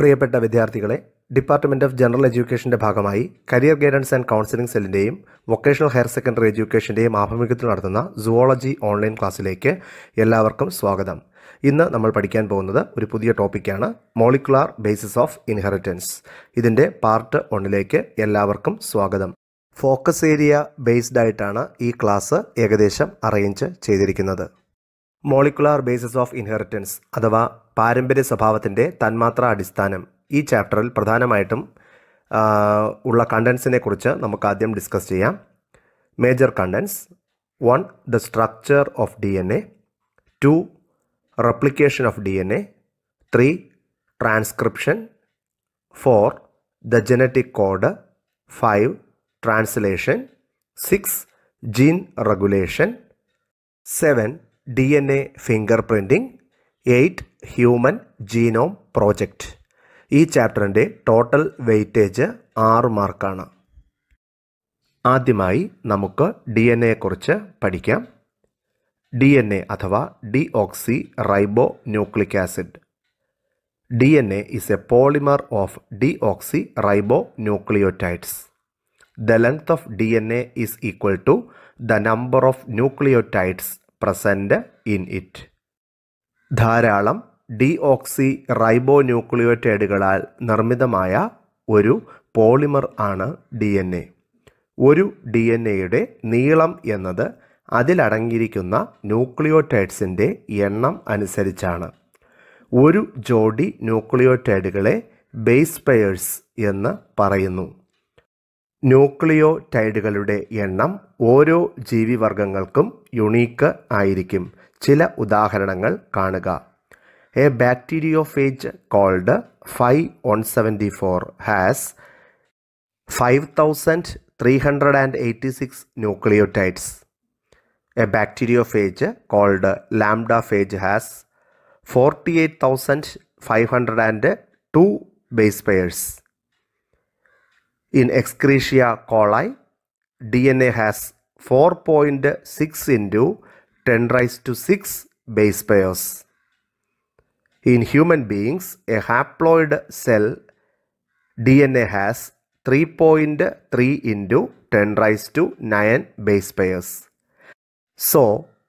പ്രിയപ്പെട്ട വിദ്യാർത്ഥികളെ, department of general എഡ്യൂക്കേഷൻ്റെ ഭാഗമായി കരിയർ ഗൈഡൻസ് ആൻഡ് കൗൺസിലിംഗ് സെല്ലിൻ്റെയും വൊക്കേഷണൽ ഹയർ സെക്കൻഡറി എഡ്യൂക്കേഷൻ്റെയും ആഭിമുഖ്യത്തിൽ നടത്തുന്ന സുവോളജി ഓൺലൈൻ ക്ലാസ്സിലേക്ക് എല്ലാവർക്കും സ്വാഗതം. ഇന്ന് നമ്മൾ പഠിക്കാൻ പോകുന്നത് ഒരു പുതിയ ടോപ്പിക്കാണ്, മോളിക്കുലാർ ബേസിസ് ഓഫ് ഇൻഹെറിറ്റൻസ്. ഇതിൻ്റെ പാർട്ട് 1ലേക്ക് എല്ലാവർക്കും സ്വാഗതം. ഫോക്കസ് ഏരിയ ബേസ്ഡ് ആയിട്ടാണ് ഈ ക്ലാസ് ഏകദേശം അറേഞ്ച് ചെയ്തിരിക്കുന്നത്. മോളിക്കുലാർ ബേസിസ് ഓഫ് ഇൻഹെറിറ്റൻസ് അഥവാ പാരമ്പര്യ സ്വഭാവത്തിൻ്റെ തന്മാത്രാ അടിസ്ഥാനം, ഈ ചാപ്റ്ററിൽ പ്രധാനമായിട്ടും ഉള്ള കണ്ടൻസിനെ കുറിച്ച് നമുക്ക് ആദ്യം ഡിസ്കസ് ചെയ്യാം. Major contents: 1. The structure of DNA. 2. Replication of DNA. 3. Transcription. 4. The genetic code. 5. Translation. 6. Gene regulation. 7. DNA fingerprinting. 8. Human genome project. ഈ ചാപ്റ്ററിൻ്റെ ടോട്ടൽ വെയിറ്റേജ് 6 മാർക്കാണ്. ആദ്യമായി നമുക്ക് DNA യെക്കുറിച്ച് പഠിക്കാം. DNA അഥവാ deoxyribonucleic acid. DNA is a polymer of deoxyribonucleotides. The length of DNA is equal to the number of nucleotides present in it. ധാരാളം ഡീഓക്സി റൈബോന്യൂക്ലിയോറ്റൈഡുകളാൽ നിർമ്മിതമായ ഒരു പോളിമർ ആണ് DNA. ഒരു DNAയുടെ നീളം എന്നത് അതിലടങ്ങിയിരിക്കുന്ന ന്യൂക്ലിയോടൈഡ്സിൻ്റെ എണ്ണം അനുസരിച്ചാണ്. ഒരു ജോഡി ന്യൂക്ലിയോടൈഡുകളെ ബേസ് പെയേഴ്സ് എന്ന് പറയുന്നു. ന്യൂക്ലിയോടൈഡുകളുടെ എണ്ണം ഓരോ ജീവിവർഗങ്ങൾക്കും യുണീക്ക് ആയിരിക്കും. ചില ഉദാഹരണങ്ങൾ കാണുക. A bacteriophage called 5174 has 5386 nucleotides. A bacteriophage called lambdaphage has 48502 base pairs. In Escherichia coli, DNA has 4.6 into 10 raised to 6 base pairs. In human beings, a haploid cell DNA has 3.3 into 10 raised to 9 base pairs. So,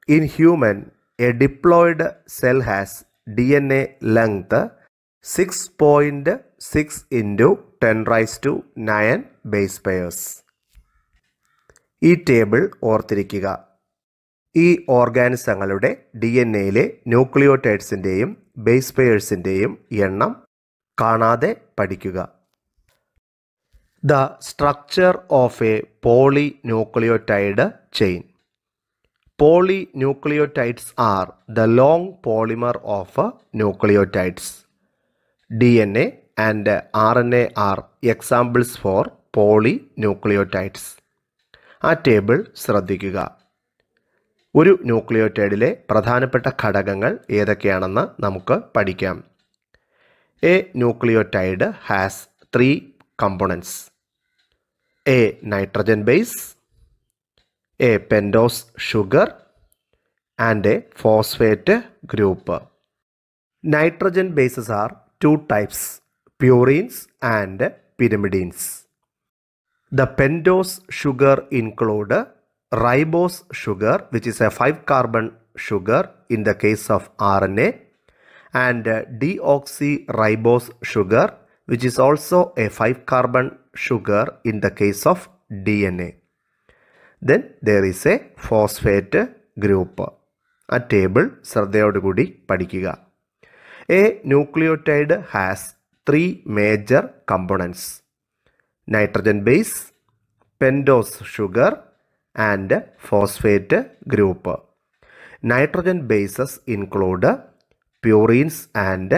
in human, a diploid cell has DNA length 6.6 into 10 raised to 9 base pairs. ഈ table ഓർത്തിരിക്കുക. ഈ ഓർഗാനിസങ്ങളുടെ DNA-യിലെ ന്യൂക്ലിയോടൈഡ്സിൻ്റെയും base പെയേഴ്സിൻ്റെയും എണ്ണം കാണാതെ പഠിക്കുക. The structure of a polynucleotide chain. Polynucleotides are the long polymer of nucleotides. DNA and RNA are examples for polynucleotides. ആ table ശ്രദ്ധിക്കുക. ഒരു ന്യൂക്ലിയോടൈഡിലെ പ്രധാനപ്പെട്ട ഘടകങ്ങൾ ഏതൊക്കെയാണെന്ന് നമുക്ക് പഠിക്കാം. A nucleotide has 3 components. A nitrogen base, a pentose sugar and a phosphate group. Nitrogen bases are 2 types, purines and pyrimidines. The pentose sugar include ribose sugar, which is a 5-carbon sugar in the case of RNA, and deoxyribose sugar, which is also a 5-carbon sugar in the case of DNA. Then there is a phosphate group. ആ table ശ്രദ്ധയോടുകൂടി പഠിക്കുക. A nucleotide has 3 major components: nitrogen base, pentose sugar and phosphate group. Nitrogen bases include purines and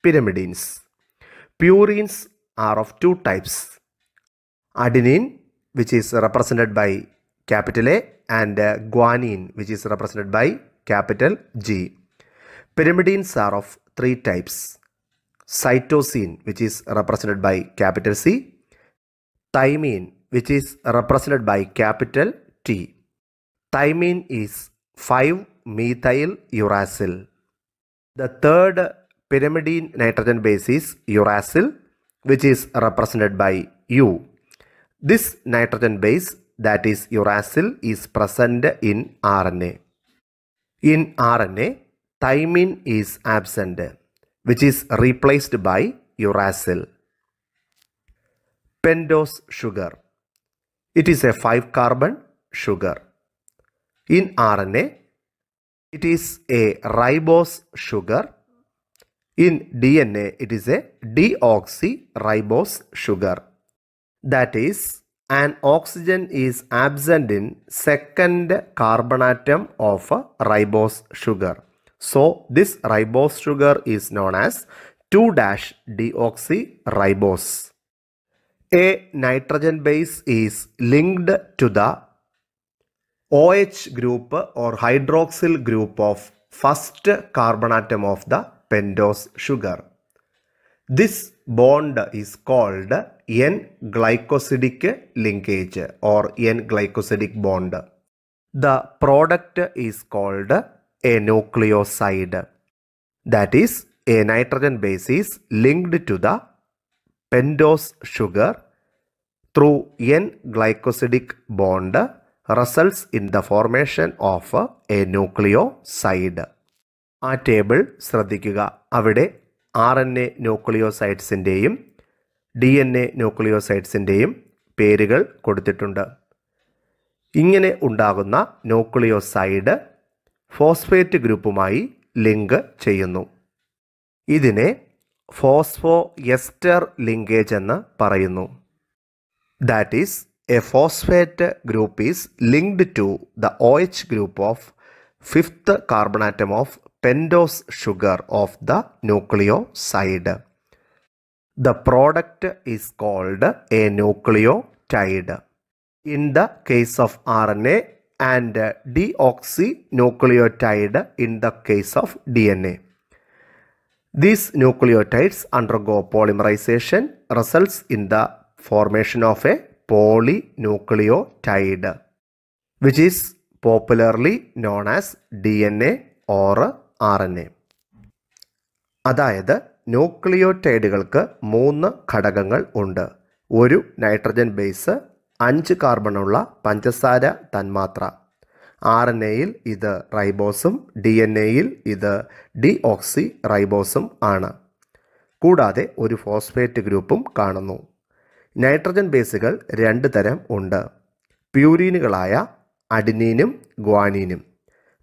pyrimidines. Purines are of 2 types: adenine, which is represented by capital A, and guanine, which is represented by capital G. Pyrimidines are of 3 types: cytosine, which is represented by capital C, thymine, which is represented by capital T. Thymine is 5-methyl uracil. The third pyrimidine nitrogen base is uracil, which is represented by U. This nitrogen base, that is uracil, is present in RNA. In RNA, thymine is absent, which is replaced by uracil. Pentose sugar. It is a 5-carbon sugar. In RNA, it is a ribose sugar. In DNA, it is a deoxyribose sugar. That is, an oxygen is absent in second carbon atom of a ribose sugar. So, this ribose sugar is known as 2-deoxyribose. A nitrogen base is linked to the OH group or hydroxyl group of first carbon atom of the pentose sugar. This bond is called N-glycosidic linkage or N-glycosidic bond. The product is called a nucleoside. That is, a nitrogen base is linked to the pentose sugar through N-glycosidic bond results in the formation of a nucleoside. ആ table ശ്രദ്ധിക്കുക. അവിടെ RNA ന്യൂക്ലിയോസൈഡ്സിൻ്റെയും DNA ന്യൂക്ലിയോസൈഡ്സിൻ്റെയും പേരുകൾ കൊടുത്തിട്ടുണ്ട്. ഇങ്ങനെ ഉണ്ടാകുന്ന nucleoside phosphate ഗ്രൂപ്പുമായി link ചെയ്യുന്നു. ഇതിനെ ഫോസ്ഫോ എസ്റ്റർ ലിങ്കേജ് എന്ന് പറയുന്നു. That is, a phosphate group is linked to the OH group of 5th carbon atom of pentose sugar of the nucleoside. The product is called a nucleotide. In the case of RNA and deoxynucleotide in the case of DNA. These nucleotides undergo polymerization, results in the formation of a polynucleotide, which is popularly known as DNA or RNA. അതായത് ന്യൂക്ലിയോടൈഡുകൾക്ക് 3 ഘടകങ്ങൾ ഉണ്ട്. ഒരു nitrogen base, 5 കാർബണുള്ള പഞ്ചസാര തന്മാത്ര. RNAയിൽ ഇത് റൈബോസും DNAയിൽ ഇത് ഡീഓക്സിറൈബോസും ആണ്. കൂടാതെ ഒരു ഫോസ്ഫേറ്റ് ഗ്രൂപ്പും കാണുന്നു. നൈട്രജൻ ബേസുകൾ 2 തരം ഉണ്ട്. പ്യൂരീനുകളായ അഡിനീനും ഗ്വാനീനും,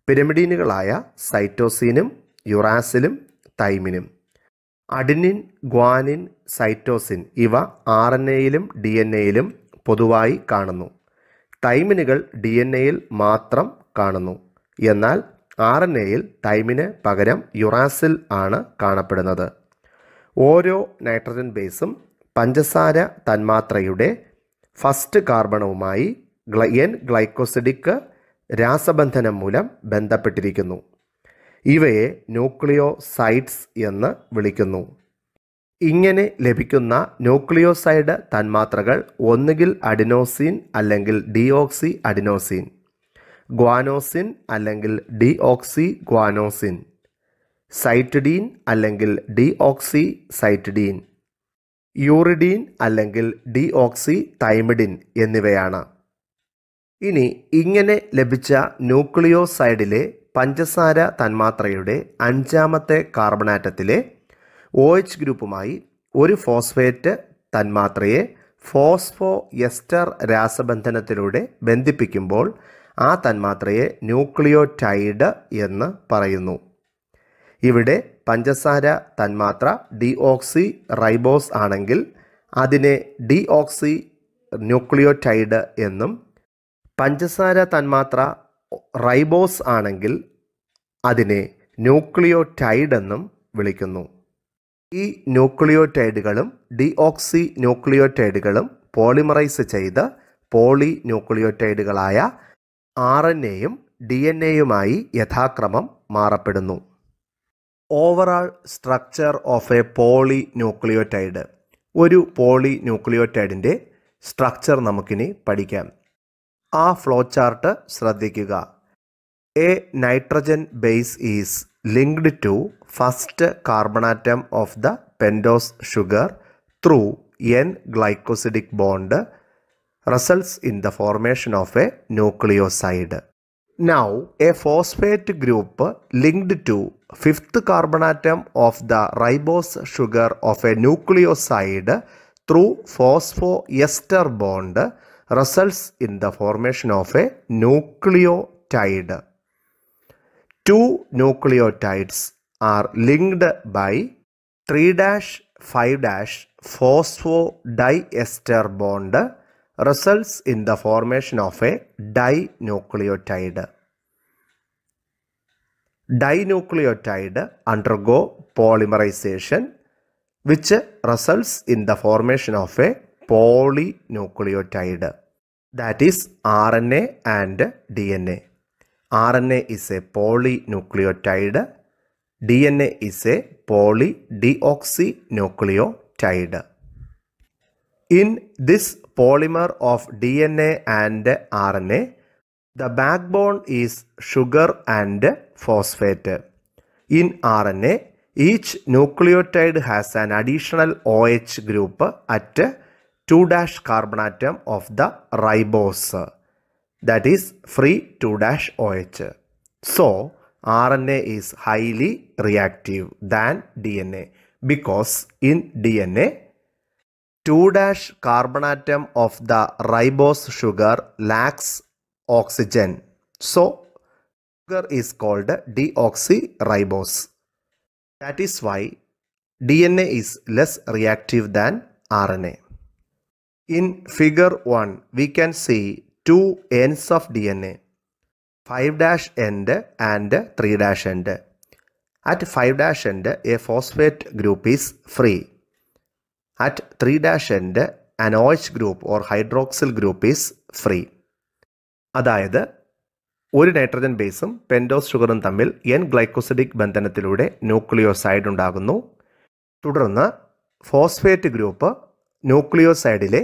പിരിമിഡീനുകളായ സൈറ്റോസിനും യുറാസിലും തൈമിനും. അഡിനിൻ, ഗ്വാനിൻ, സൈറ്റോസിൻ ഇവ RNAയിലും DNAയിലും പൊതുവായി കാണുന്നു. തൈമിനുകൾ DNAയിൽ മാത്രം കാണുന്നു. എന്നാൽ RNAയിൽ തൈമിന് പകരം യുറാസിൽ ആണ് കാണപ്പെടുന്നത്. ഓരോ നൈട്രജൻ ബേസും പഞ്ചസാര തന്മാത്രയുടെ ഫസ്റ്റ് കാർബണുമായി N-ഗ്ലൈക്കോസിഡിക് രാസബന്ധനം മൂലം ബന്ധപ്പെട്ടിരിക്കുന്നു. ഇവയെ ന്യൂക്ലിയോസൈഡ്സ് എന്ന് വിളിക്കുന്നു. ഇങ്ങനെ ലഭിക്കുന്ന ന്യൂക്ലിയോസൈഡ് തന്മാത്രകൾ ഒന്നുകിൽ അഡിനോസിൻ അല്ലെങ്കിൽ ഡിയോക്സി അഡിനോസിൻ, ഗ്വാനോസിൻ അല്ലെങ്കിൽ ഡിയോക്സി ഗ്വാനോസിൻ, സൈറ്റിഡീൻ അല്ലെങ്കിൽ ഡിയോക്സി സൈറ്റിഡീൻ, യൂറിഡീൻ അല്ലെങ്കിൽ ഡിയോക്സി തൈമിഡിൻ എന്നിവയാണ്. ഇനി ഇങ്ങനെ ലഭിച്ച ന്യൂക്ലിയോസൈഡിലെ പഞ്ചസാര തന്മാത്രയുടെ 5ാമത്തെ കാർബണാറ്റത്തിലെ OH ഗ്രൂപ്പുമായി ഒരു ഫോസ്ഫേറ്റ് തന്മാത്രയെ ഫോസ്ഫോ എസ്റ്റർ രാസബന്ധനത്തിലൂടെ ബന്ധിപ്പിക്കുമ്പോൾ ആ തന്മാത്രയെ ന്യൂക്ലിയോടൈഡ് എന്ന് പറയുന്നു. ഇവിടെ പഞ്ചസാര തന്മാത്ര ഡിഓക്സി റൈബോസ് ആണെങ്കിൽ അതിനെ ഡിഓക്സി ന്യൂക്ലിയോടൈഡ് എന്നും, പഞ്ചസാര തന്മാത്ര റൈബോസ് ആണെങ്കിൽ അതിനെ ന്യൂക്ലിയോടൈഡ് എന്നും വിളിക്കുന്നു. ഈ ന്യൂക്ലിയോടൈഡുകളും ഡിഓക്സി ന്യൂക്ലിയോടൈഡുകളും പോളിമറൈസ് ചെയ്ത് പോളി ന്യൂക്ലിയോടൈഡുകളായ RNAയും DNAയുമായി യഥാക്രമം മാറപ്പെടുന്നു. Overall structure of a polynucleotide. ഒരു പോളി ന്യൂക്ലിയോടൈഡിൻ്റെ സ്ട്രക്ചർ നമുക്കിനി പഠിക്കാം. ആ ഫ്ലോ ചാർട്ട് ശ്രദ്ധിക്കുക. A nitrogen base is linked to first carbon atom of the pentose sugar through N-glycosidic bond results in the formation of a nucleoside. Now, a phosphate group linked to fifth carbon atom of the ribose sugar of a nucleoside through phosphoester bond results in the formation of a nucleotide. Two nucleotides are linked by 3-5- phosphodiester bond results in the formation of a dinucleotide. Dinucleotide undergo polymerization which results in the formation of a polynucleotide, that is RNA and DNA. RNA is a polynucleotide, DNA is a polydeoxynucleotide. In this polymer of DNA and RNA, the backbone is sugar and phosphate. In RNA, each nucleotide has an additional OH group at 2- carbon atom of the ribose, that is free 2-OH. So, RNA is highly reactive than DNA because in DNA, 2- carbon atom of the ribose sugar lacks oxygen. So, sugar is called deoxyribose. That is why DNA is less reactive than RNA. In figure 1, we can see two ends of DNA, 5- end and 3- end. At 5- end, a phosphate group is free. At 3- end, an OH group or hydroxyl group is free. അതായത് ഒരു nitrogen ബേസും pentose ഷുഗറും തമ്മിൽ N-ഗ്ലൈക്കോസിഡിക് ബന്ധനത്തിലൂടെ nucleoside ഉണ്ടാകുന്നു. തുടർന്ന് phosphate group ന്യൂക്ലിയോസൈഡിലെ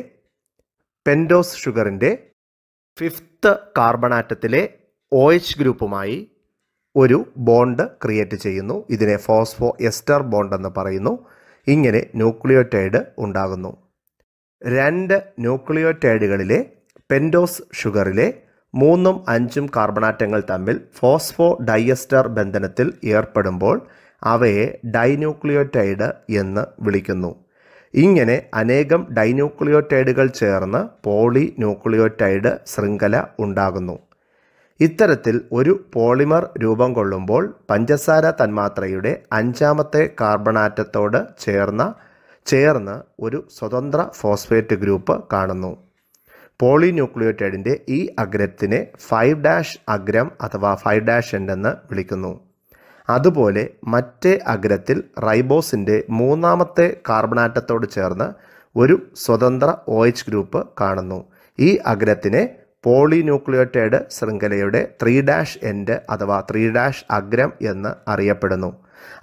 pentose ഷുഗറിൻ്റെ fifth carbon ആറ്റത്തിലെ OH ഗ്രൂപ്പുമായി ഒരു bond create ചെയ്യുന്നു. ഇതിനെ ഫോസ്ഫോ എസ്റ്റർ ബോണ്ട് എന്ന് പറയുന്നു. ഇങ്ങനെ ന്യൂക്ലിയോടൈഡ് ഉണ്ടാകുന്നു. രണ്ട് ന്യൂക്ലിയോടൈഡുകളിലെ പെൻറ്റോസ് ഷുഗറിലെ 3ഉം 5ഉം കാർബണാറ്റങ്ങൾ തമ്മിൽ ഫോസ്ഫോ ഡൈഎസ്റ്റർ ബന്ധനത്തിൽ ഏർപ്പെടുമ്പോൾ അവയെ ഡൈന്യൂക്ലിയോടൈഡ് എന്ന് വിളിക്കുന്നു. ഇങ്ങനെ അനേകം ഡൈന്യൂക്ലിയോടൈഡുകൾ ചേർന്ന് പോളിന്യൂക്ലിയോടൈഡ് ശൃംഖല ഉണ്ടാകുന്നു. ഇത്തരത്തിൽ ഒരു പോളിമർ രൂപം കൊള്ളുമ്പോൾ പഞ്ചസാര തന്മാത്രയുടെ 5ാമത്തെ കാർബണാറ്റത്തോട് ചേർന്ന് ഒരു സ്വതന്ത്ര ഫോസ്ഫേറ്റ് ഗ്രൂപ്പ് കാണുന്നു. പോളിന്യൂക്ലിയോടൈഡിൻ്റെ ഈ അഗ്രത്തിനെ 5- അഗ്രം അഥവാ 5- എൻഡ് എന്ന് വിളിക്കുന്നു. അതുപോലെ മറ്റേ അഗ്രത്തിൽ റൈബോസിൻ്റെ 3ാമത്തെ കാർബണാറ്റത്തോട് ചേർന്ന് ഒരു സ്വതന്ത്ര OH ഗ്രൂപ്പ് കാണുന്നു. ഈ അഗ്രത്തിനെ പോളിന്യൂക്ലിയോടൈഡ് ശൃംഖലയുടെ 3- എൻഡ് അഥവാ 3- അഗ്രം എന്ന് അറിയപ്പെടുന്നു.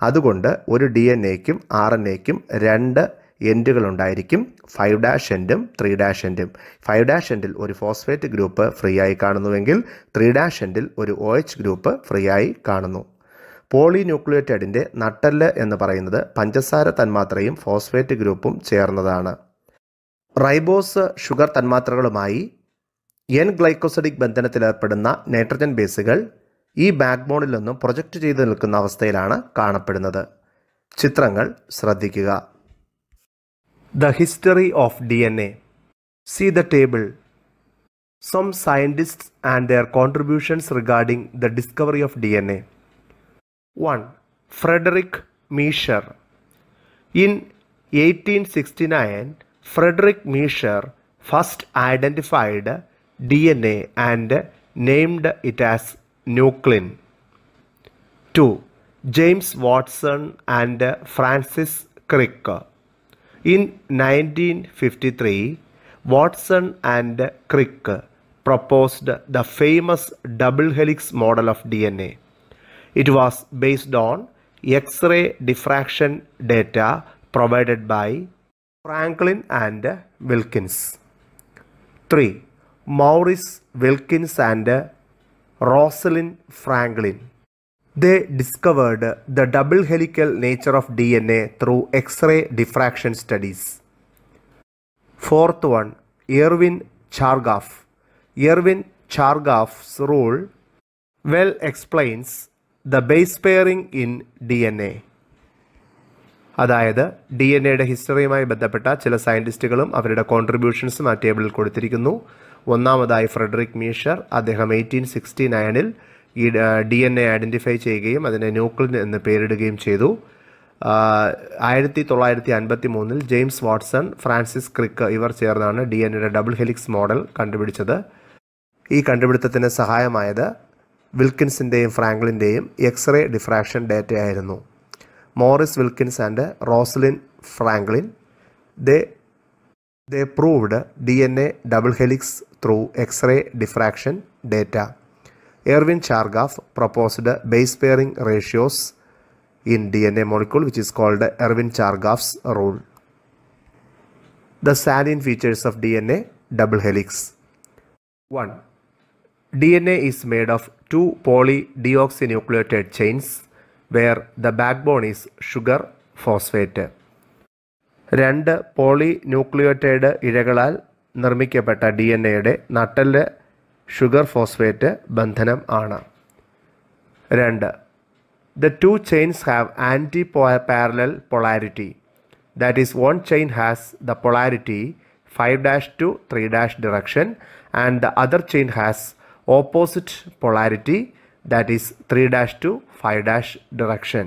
അതുകൊണ്ട് ഒരു DNA-ക്കും RNA-ക്കും 2 എൻഡുകൾ ഉണ്ടായിരിക്കും, 5- എൻഡും 3- എൻഡും. 5- എൻഡിൽ ഒരു ഫോസ്ഫേറ്റ് ഗ്രൂപ്പ് ഫ്രീ ആയി കാണുന്നുവെങ്കിൽ 3- എൻഡിൽ ഒരു OH ഗ്രൂപ്പ് ഫ്രീ ആയി കാണുന്നു. പോളിന്യൂക്ലിയോടൈഡിൻ്റെ നട്ടെല്ല് എന്ന് പറയുന്നത് പഞ്ചസാര തന്മാത്രയും ഫോസ്ഫേറ്റ് ഗ്രൂപ്പും ചേർന്നതാണ്. റൈബോസ് ഷുഗർ തന്മാത്രകളുമായി N-ഗ്ലൈക്കോസിഡിക് ബന്ധനത്തിലേർപ്പെടുന്ന നൈട്രജൻ ബേസുകൾ ഈ ബാക്ക്ബോണിൽ നിന്നും പ്രൊജക്റ്റ് ചെയ്ത് നിൽക്കുന്ന അവസ്ഥയിലാണ് കാണപ്പെടുന്നത്. ചിത്രങ്ങൾ ശ്രദ്ധിക്കുക. The history of DNA. See the table. Some scientists and their contributions regarding the discovery of DNA. 1. Frederick Miescher. In 1869, Frederick Miescher first identified DNA and named it as nuclein. 2. James Watson and Francis Crick. In 1953, Watson and Crick proposed the famous double helix model of DNA. It was based on X-ray diffraction data provided by Franklin and Wilkins. 3. Maurice Wilkins and Rosalind Franklin. They discovered the double helical nature of DNA through X-ray diffraction studies. Fourth one, Erwin Chargaff. Erwin Chargaff's rule well explains the base pairing in DNA. അതായത് D N എയുടെ ഹിസ്റ്ററിയുമായി ബന്ധപ്പെട്ട ചില സയൻറ്റിസ്റ്റുകളും അവരുടെ കോൺട്രിബ്യൂഷൻസും ആ ടേബിളിൽ കൊടുത്തിരിക്കുന്നു. ഒന്നാമതായി Frederick Miescher, അദ്ദേഹം 1869 ഈ ഡി എൻ എ ഐഡൻറ്റിഫൈ ചെയ്യുകയും അതിനെ ന്യൂക്ലിൻ എന്ന് പേരിടുകയും ചെയ്തു. 1953 ജെയിംസ് വാട്സൺ, ഫ്രാൻസിസ് ക്രിക്ക് ഇവർ ചേർന്നാണ് ഡി എൻ എയുടെ ഡബിൾ ഹെലിക്സ് മോഡൽ കണ്ടുപിടിച്ചത്. ഈ കണ്ടുപിടുത്തത്തിന് സഹായമായത് വിൽക്കിൻസിൻ്റെയും ഫ്രാങ്ക്ലിൻ്റെയും എക്സ്റേ ഡിഫ്രാക്ഷൻ ഡേറ്റയായിരുന്നു. Morris Wilkins and Rosalind Franklin they proved DNA double helix through X-ray diffraction data. Erwin Chargaff proposed base pairing ratios in DNA molecule, which is called Erwin Chargaff's rule. The salient features of DNA double helix. 1. DNA is made of 2 polydeoxynucleotide chains where the backbone is sugar phosphate. 2 പോളിന്യൂക്ലിയോറ്റൈഡ് ഇഴകളാൽ നിർമ്മിക്കപ്പെട്ട D N എയുടെ നട്ടെല്ല് sugar phosphate ബന്ധനം ആണ്. 2. The 2 chains have anti-parallel polarity. That is, one chain has the polarity 5' to 3' direction and the other chain has opposite polarity, that is 3' to 5' direction.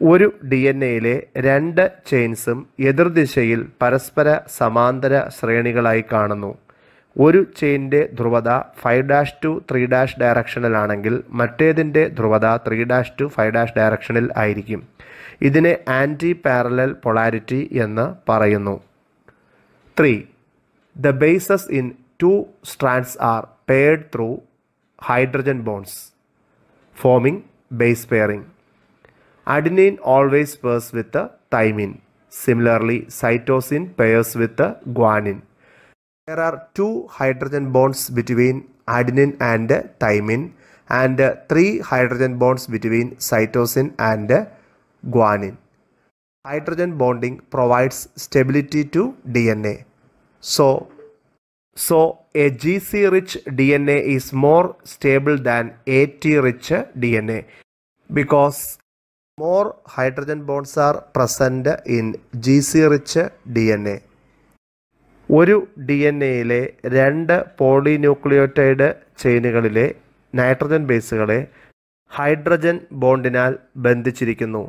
ഒരു D N എയിലെ 2 ചെയിൻസും എതിർദിശയിൽ പരസ്പര സമാന്തര ശ്രേണികളായി കാണുന്നു. ഒരു ചെയിൻ്റെ ധ്രുവത 5' to 3' ഡയറക്ഷനിലാണെങ്കിൽ മറ്റേതിൻ്റെ ധ്രുവത 3' to 5' ഡയറക്ഷനിൽ ആയിരിക്കും. ഇതിനെ ആൻറ്റി പാരലൽ പൊളാരിറ്റി എന്ന് പറയുന്നു. 3. The bases in 2 strands are paired through hydrogen bonds, forming base pairing. Adenine always pairs with the thymine. Similarly, cytosine pairs with the guanine. There are 2 hydrogen bonds between adenine and thymine and 3 hydrogen bonds between cytosine and guanine. Hydrogen bonding provides stability to DNA. So a GC-rich DNA is more stable than AT-rich DNA because more hydrogen bonds are present in GC-rich DNA. ഒരു D N എയിലെ 2 പോളിന്യൂക്ലിയോറ്റൈഡ് ചെയിനുകളിലെ nitrogen ബേസുകളെ hydrogen ബോണ്ടിനാൽ ബന്ധിച്ചിരിക്കുന്നു.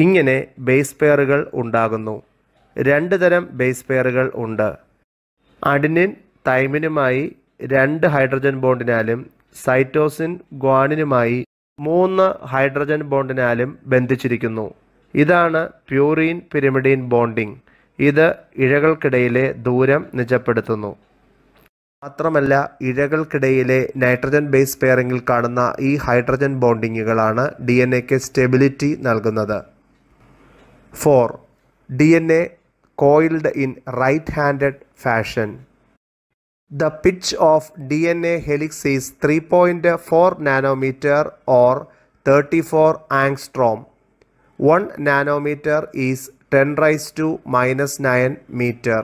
ഇങ്ങനെ base പെയറുകൾ ഉണ്ടാകുന്നു. 2 തരം base പെയറുകൾ ഉണ്ട്. Adenine തൈമിനുമായി 2 hydrogen ബോണ്ടിനാലും cytosine ഗ്വാനിനുമായി 3 ഹൈഡ്രജൻ ബോണ്ടിനാലും ബന്ധിച്ചിരിക്കുന്നു. ഇതാണ് പ്യൂറിൻ പിരിമിഡിൻ ബോണ്ടിംഗ്. ഇത് ഇഴകൾക്കിടയിലെ ദൂരം നിജപ്പെടുത്തുന്നു. മാത്രമല്ല, ഇഴകൾക്കിടയിലെ നൈട്രജൻ ബേസ് പെയറിങ്ങിൽ കാണുന്ന ഈ ഹൈഡ്രജൻ ബോണ്ടിങ്ങുകളാണ് ഡി എൻ എക്ക് സ്റ്റെബിലിറ്റി നൽകുന്നത്. 4. DNA coiled in right-handed fashion. The pitch of DNA helix is 3.4 nanometer or 34 angstrom. 1 nanometer is 10⁻⁻⁹ meter.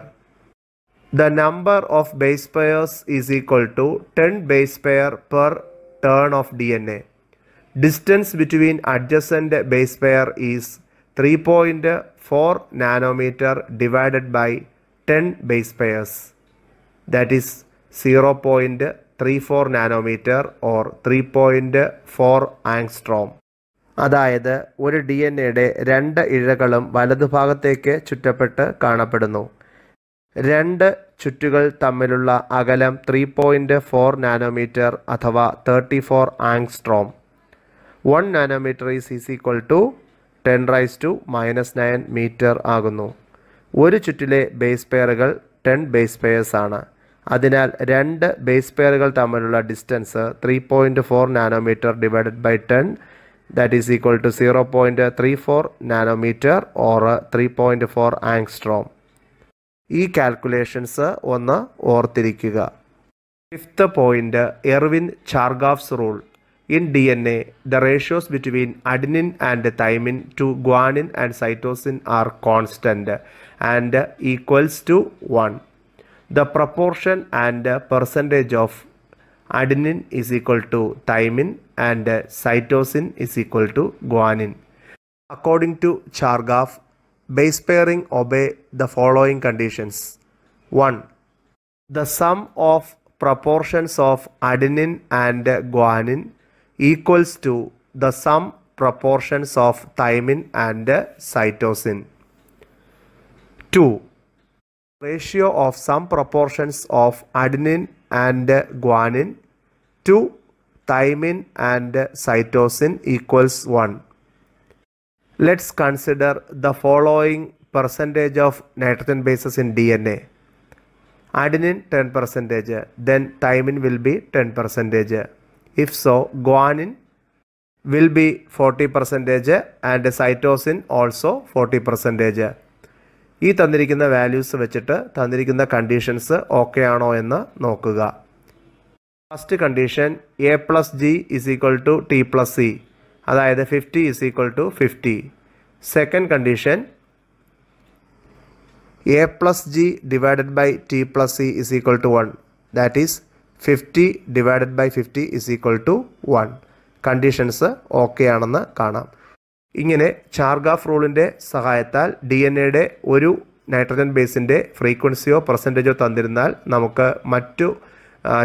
The number of base pairs is equal to 10 base pair per turn of DNA. Distance between adjacent base pair is 3.4 nanometer divided by 10 base pairs. That is 0.34 nanometer or 3.4 angstrom. അതായത് ഒരു D N എയുടെ 2 ഇഴകളും വലതുഭാഗത്തേക്ക് ചുറ്റപ്പെട്ട് കാണപ്പെടുന്നു. 2 ചുറ്റുകൾ തമ്മിലുള്ള അകലം 3.4 nanometre അഥവാ 34 angstrom. 1 nanometre is equal to 10⁻⁻⁹ metre ആകുന്നു. ഒരു ചുറ്റിലെ ബേസ് പെയറുകൾ 10 ബേസ് പെയർസ് ആണ്. അതിനാൽ 2 ബേസ് പെയറുകൾ തമ്മിലുള്ള distance 3.4 nanometre divided by 10, that is equal to 0.34 nanometre or 3.4 angstrom. ഈ കാൽക്കുലേഷൻസ് ഒന്ന് ഓർത്തിരിക്കുക. 5th point, Erwin Chargaff's rule In DNA, the ratios between adenine and thymine to guanine and cytosine are constant and equals to 1. The proportion and percentage of adenine is equal to thymine and cytosine is equal to guanine. According to Chargaff, base pairing obey the following conditions. 1. The sum of proportions of adenine and guanine equals to the sum proportions of thymine and cytosine. 2. Ratio of sum proportions of adenine and guanine to thymine and cytosine equals 1. Let's consider the following percentage of nitrogen bases in DNA. Adenine 10%, then thymine will be 10%. If so, guanine will be 40% and cytosine also 40%. ഈ തന്നിരിക്കുന്ന values വെച്ചിട്ട് തന്നിരിക്കുന്ന conditions okay ആണോ എന്ന് നോക്കുക. First condition A plus G is equal to T plus C, അതായത് 50 is equal to 50. Second condition A plus G divided by T plus C is equal to 1, that is 50 divided by 50 is equal to 1. Conditions okay ആണെന്ന് കാണാം. ഇങ്ങനെ ചാർഗാഫ് റൂളിൻ്റെ സഹായത്താൽ D N എയുടെ ഒരു nitrogen ബേസിൻ്റെ ഫ്രീക്വൻസിയോ പെർസെൻറ്റേജോ തന്നിരുന്നാൽ നമുക്ക് മറ്റു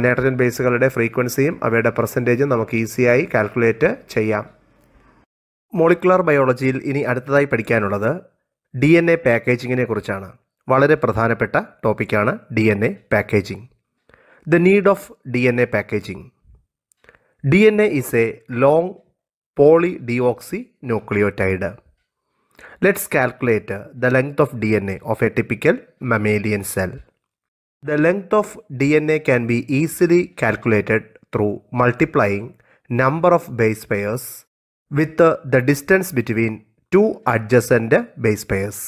nitrogen ബേസുകളുടെ ഫ്രീക്വൻസിയും അവയുടെ പെർസെൻറ്റേജും നമുക്ക് ഈസിയായി കാൽക്കുലേറ്റ് ചെയ്യാം. മോളിക്കുലർ ബയോളജിയിൽ ഇനി അടുത്തതായി പഠിക്കാനുള്ളത് ഡി എൻ എ പാക്കേജിങ്ങിനെ കുറിച്ചാണ്. വളരെ പ്രധാനപ്പെട്ട ടോപ്പിക്കാണ് D N A packaging. The need of D N A packaging. D N A is A long polydeoxynucleotide. Let's calculate the length of DNA of a typical mammalian cell. The length of DNA can be easily calculated through multiplying number of base pairs with the distance between two adjacent base pairs.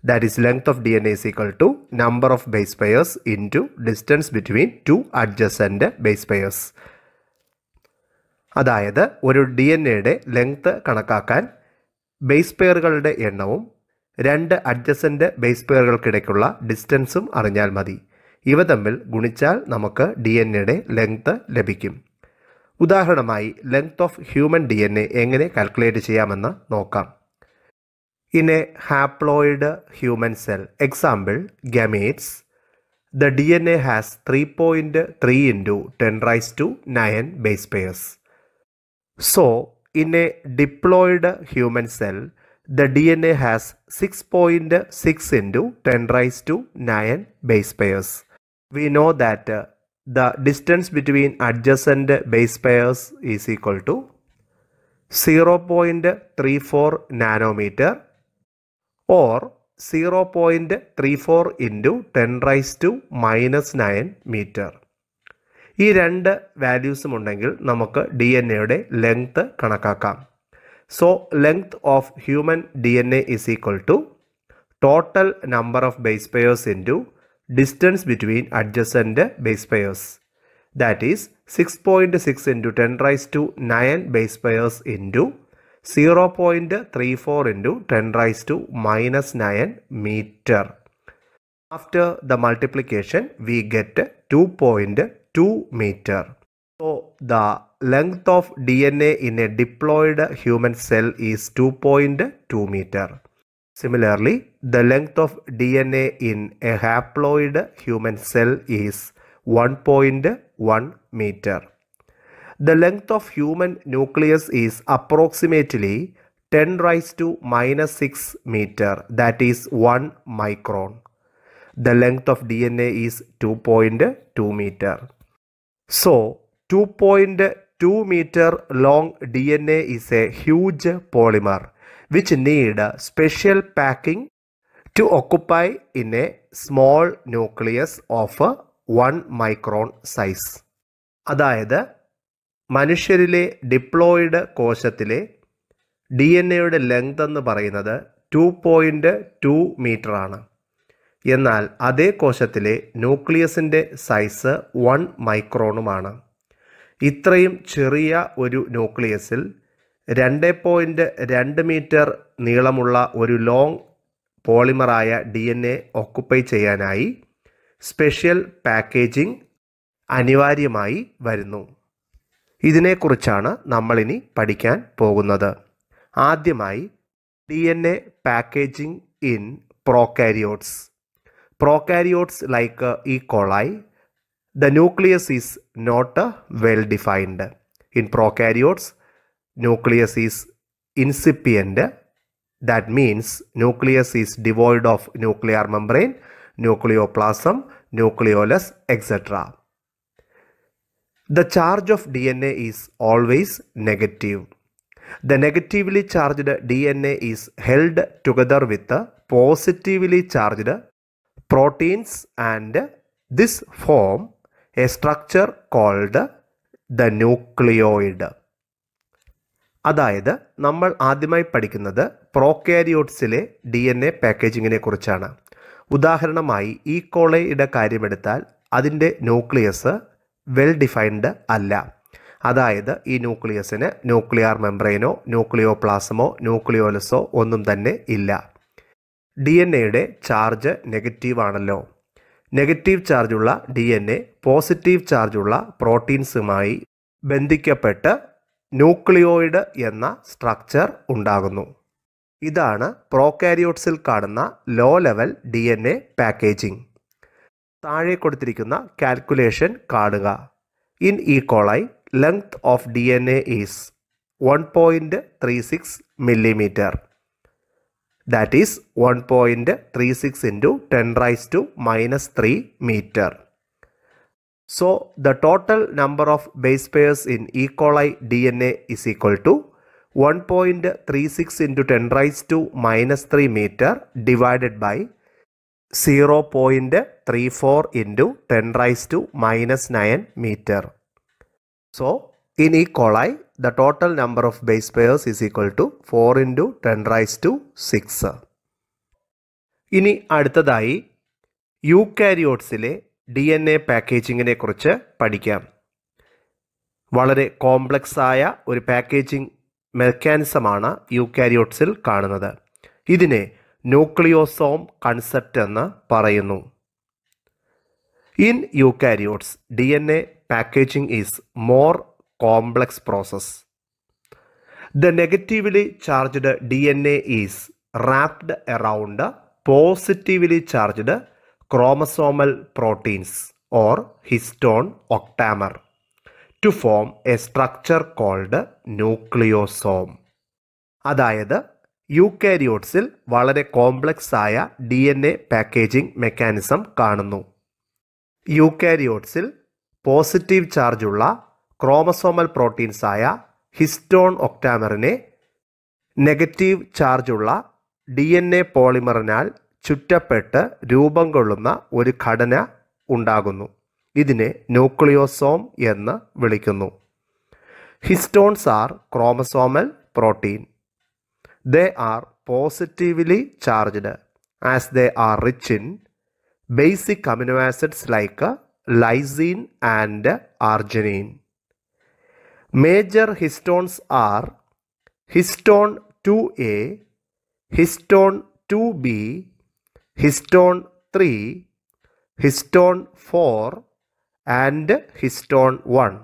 That is, length of DNA is equal to number of base pairs into distance between two adjacent base pairs. അതായത് ഒരു D N എയുടെ length കണക്കാക്കാൻ base പെയറുകളുടെ എണ്ണവും രണ്ട് adjacent base പെയറുകൾക്കിടയ്ക്കുള്ള ഡിസ്റ്റൻസും അറിഞ്ഞാൽ മതി. ഇവ തമ്മിൽ ഗുണിച്ചാൽ നമുക്ക് ഡി എൻ എയുടെ ലെങ്ത് ലഭിക്കും. ഉദാഹരണമായി length of human D N A എങ്ങനെ കാൽക്കുലേറ്റ് ചെയ്യാമെന്ന് നോക്കാം. In A haploid human cell, example gametes, the DNA has 3.3 into 10 raised to 9 base pairs. So, in a diploid human cell, the DNA has 6.6 into 10 raised to 9 base pairs. We know that the distance between adjacent base pairs is equal to 0.34 nanometer or 0.34 into 10 raised to minus 9 meter. ഈ രണ്ട് വാല്യൂസും ഉണ്ടെങ്കിൽ നമുക്ക് D N എയുടെ length കണക്കാക്കാം. So length of human D N A is equal to total number of base pairs into distance between adjacent base pairs. That is 6.6 into 10 raised to 9 base pairs into 0.34 into 10 raised to minus 9 meter. After the multiplication, we get 2.2 meter. So, the length of DNA in a diploid human cell is 2.2 meter. Similarly, the length of DNA in a haploid human cell is 1.1 meter. The length of human nucleus is approximately 10 raised to minus 6 meter, that is 1 micron. The length of DNA is 2.2 meter. So, 2.2 meter long DNA is a huge polymer which need special packing to occupy in a small nucleus of 1 micron size. അതായത് മനുഷ്യരിലെ diploid കോശത്തിലെ D N എയുടെ length എന്ന് പറയുന്നത് 2.2 metre ആണ്. എന്നാൽ അതേ കോശത്തിലെ ന്യൂക്ലിയസിൻ്റെ size 1 മൈക്രോണുമാണ്. ഇത്രയും ചെറിയ ഒരു ന്യൂക്ലിയസിൽ 2.2 മീറ്റർ നീളമുള്ള ഒരു ലോങ് പോളിമറായ DNA ഓക്കുപ്പൈ ചെയ്യാനായി സ്പെഷ്യൽ പാക്കേജിംഗ് അനിവാര്യമായി വരുന്നു. ഇതിനെക്കുറിച്ചാണ് നമ്മളിനി പഠിക്കാൻ പോകുന്നത്. ആദ്യമായി DNA packaging in prokaryotes. Prokaryotes like E. coli, the nucleus is not well defined. In prokaryotes, nucleus is incipient. That means nucleus is devoid of nuclear membrane, nucleoplasm, nucleolus, etc. The charge of DNA is always negative. The negatively charged DNA is held together with positively charged proteins and this form a structure called the nucleoid. അതായത് നമ്മൾ ആദ്യമായി പഠിക്കുന്നത് പ്രോകാരിയോട്സിലെ DNA പാക്കേജിങ്ങിനെ കുറിച്ചാണ്. ഉദാഹരണമായി ഈ കോളയുടെ കാര്യമെടുത്താൽ അതിൻ്റെ nucleus well defined അല്ല. അതായത് ഈ ന്യൂക്ലിയസിന് ന്യൂക്ലിയർ മെംബ്രെയിനോ ന്യൂക്ലിയോപ്ലാസമോ ന്യൂക്ലിയോലസോ ഒന്നും തന്നെ ഇല്ല. DNA ചാർജ് നെഗറ്റീവ് ആണല്ലോ. നെഗറ്റീവ് ചാർജുള്ള DNA പോസിറ്റീവ് ചാർജുള്ള പ്രോട്ടീൻസുമായി ബന്ധിക്കപ്പെട്ട് ന്യൂക്ലിയോയിഡ് എന്ന സ്ട്രക്ചർ ഉണ്ടാകുന്നു. ഇതാണ് പ്രോകാരിയോട്സിൽ കാണുന്ന ലോ ലെവൽ DNA പാക്കേജിംഗ്. താഴെ കൊടുത്തിരിക്കുന്ന കാൽക്കുലേഷൻ കാണുക. In E. coli, length of DNA is 1.36 millimeter. That is 1.36 into 10 raised to minus 3 meter. So the total number of base pairs in E. coli DNA is equal to 1.36 into 10 raised to minus 3 meter divided by 0.34 into 10 raised to minus 9 meter. So in E. coli, the total number of base pairs is equal to 4 into 10 raised to 6. ഇനി അടുത്തതായി യൂക്കാരിയോട്സിലെ DNA പാക്കേജിങ്ങിനെ കുറിച്ച് പഠിക്കാം. വളരെ complex ആയ ഒരു packaging മെക്കാനിസമാണ് യൂക്കാരിയോട്സിൽ കാണുന്നത്. ഇതിനെ ന്യൂക്ലിയോസോം concept എന്ന് പറയുന്നു. In eukaryotes DNA packaging is more complex process. The negatively charged DNA is wrapped around positively charged chromosomal proteins or histone octamer to form a structure called nucleosome. അതായത് യൂക്കാരിയോട്സിൽ വളരെ complex ആയ DNA packaging mechanism കാണുന്നു. യൂക്കാരിയോട്സിൽ positive ചാർജുള്ള chromosomal പ്രോട്ടീൻസായ histone ഒക്ടാമറിനെ negative ചാർജുള്ള DNA പോളിമറിനാൽ ചുറ്റപ്പെട്ട് രൂപം കൊള്ളുന്ന ഒരു ഘടന ഉണ്ടാകുന്നു. ഇതിനെ ന്യൂക്ലിയോസോം എന്ന് വിളിക്കുന്നു. Histones are chromosomal protein. They are positively charged as they are rich in basic amino acids like lysine and arginine. Major histones are histone 2A, histone 2B, histone 3, histone 4 and histone 1.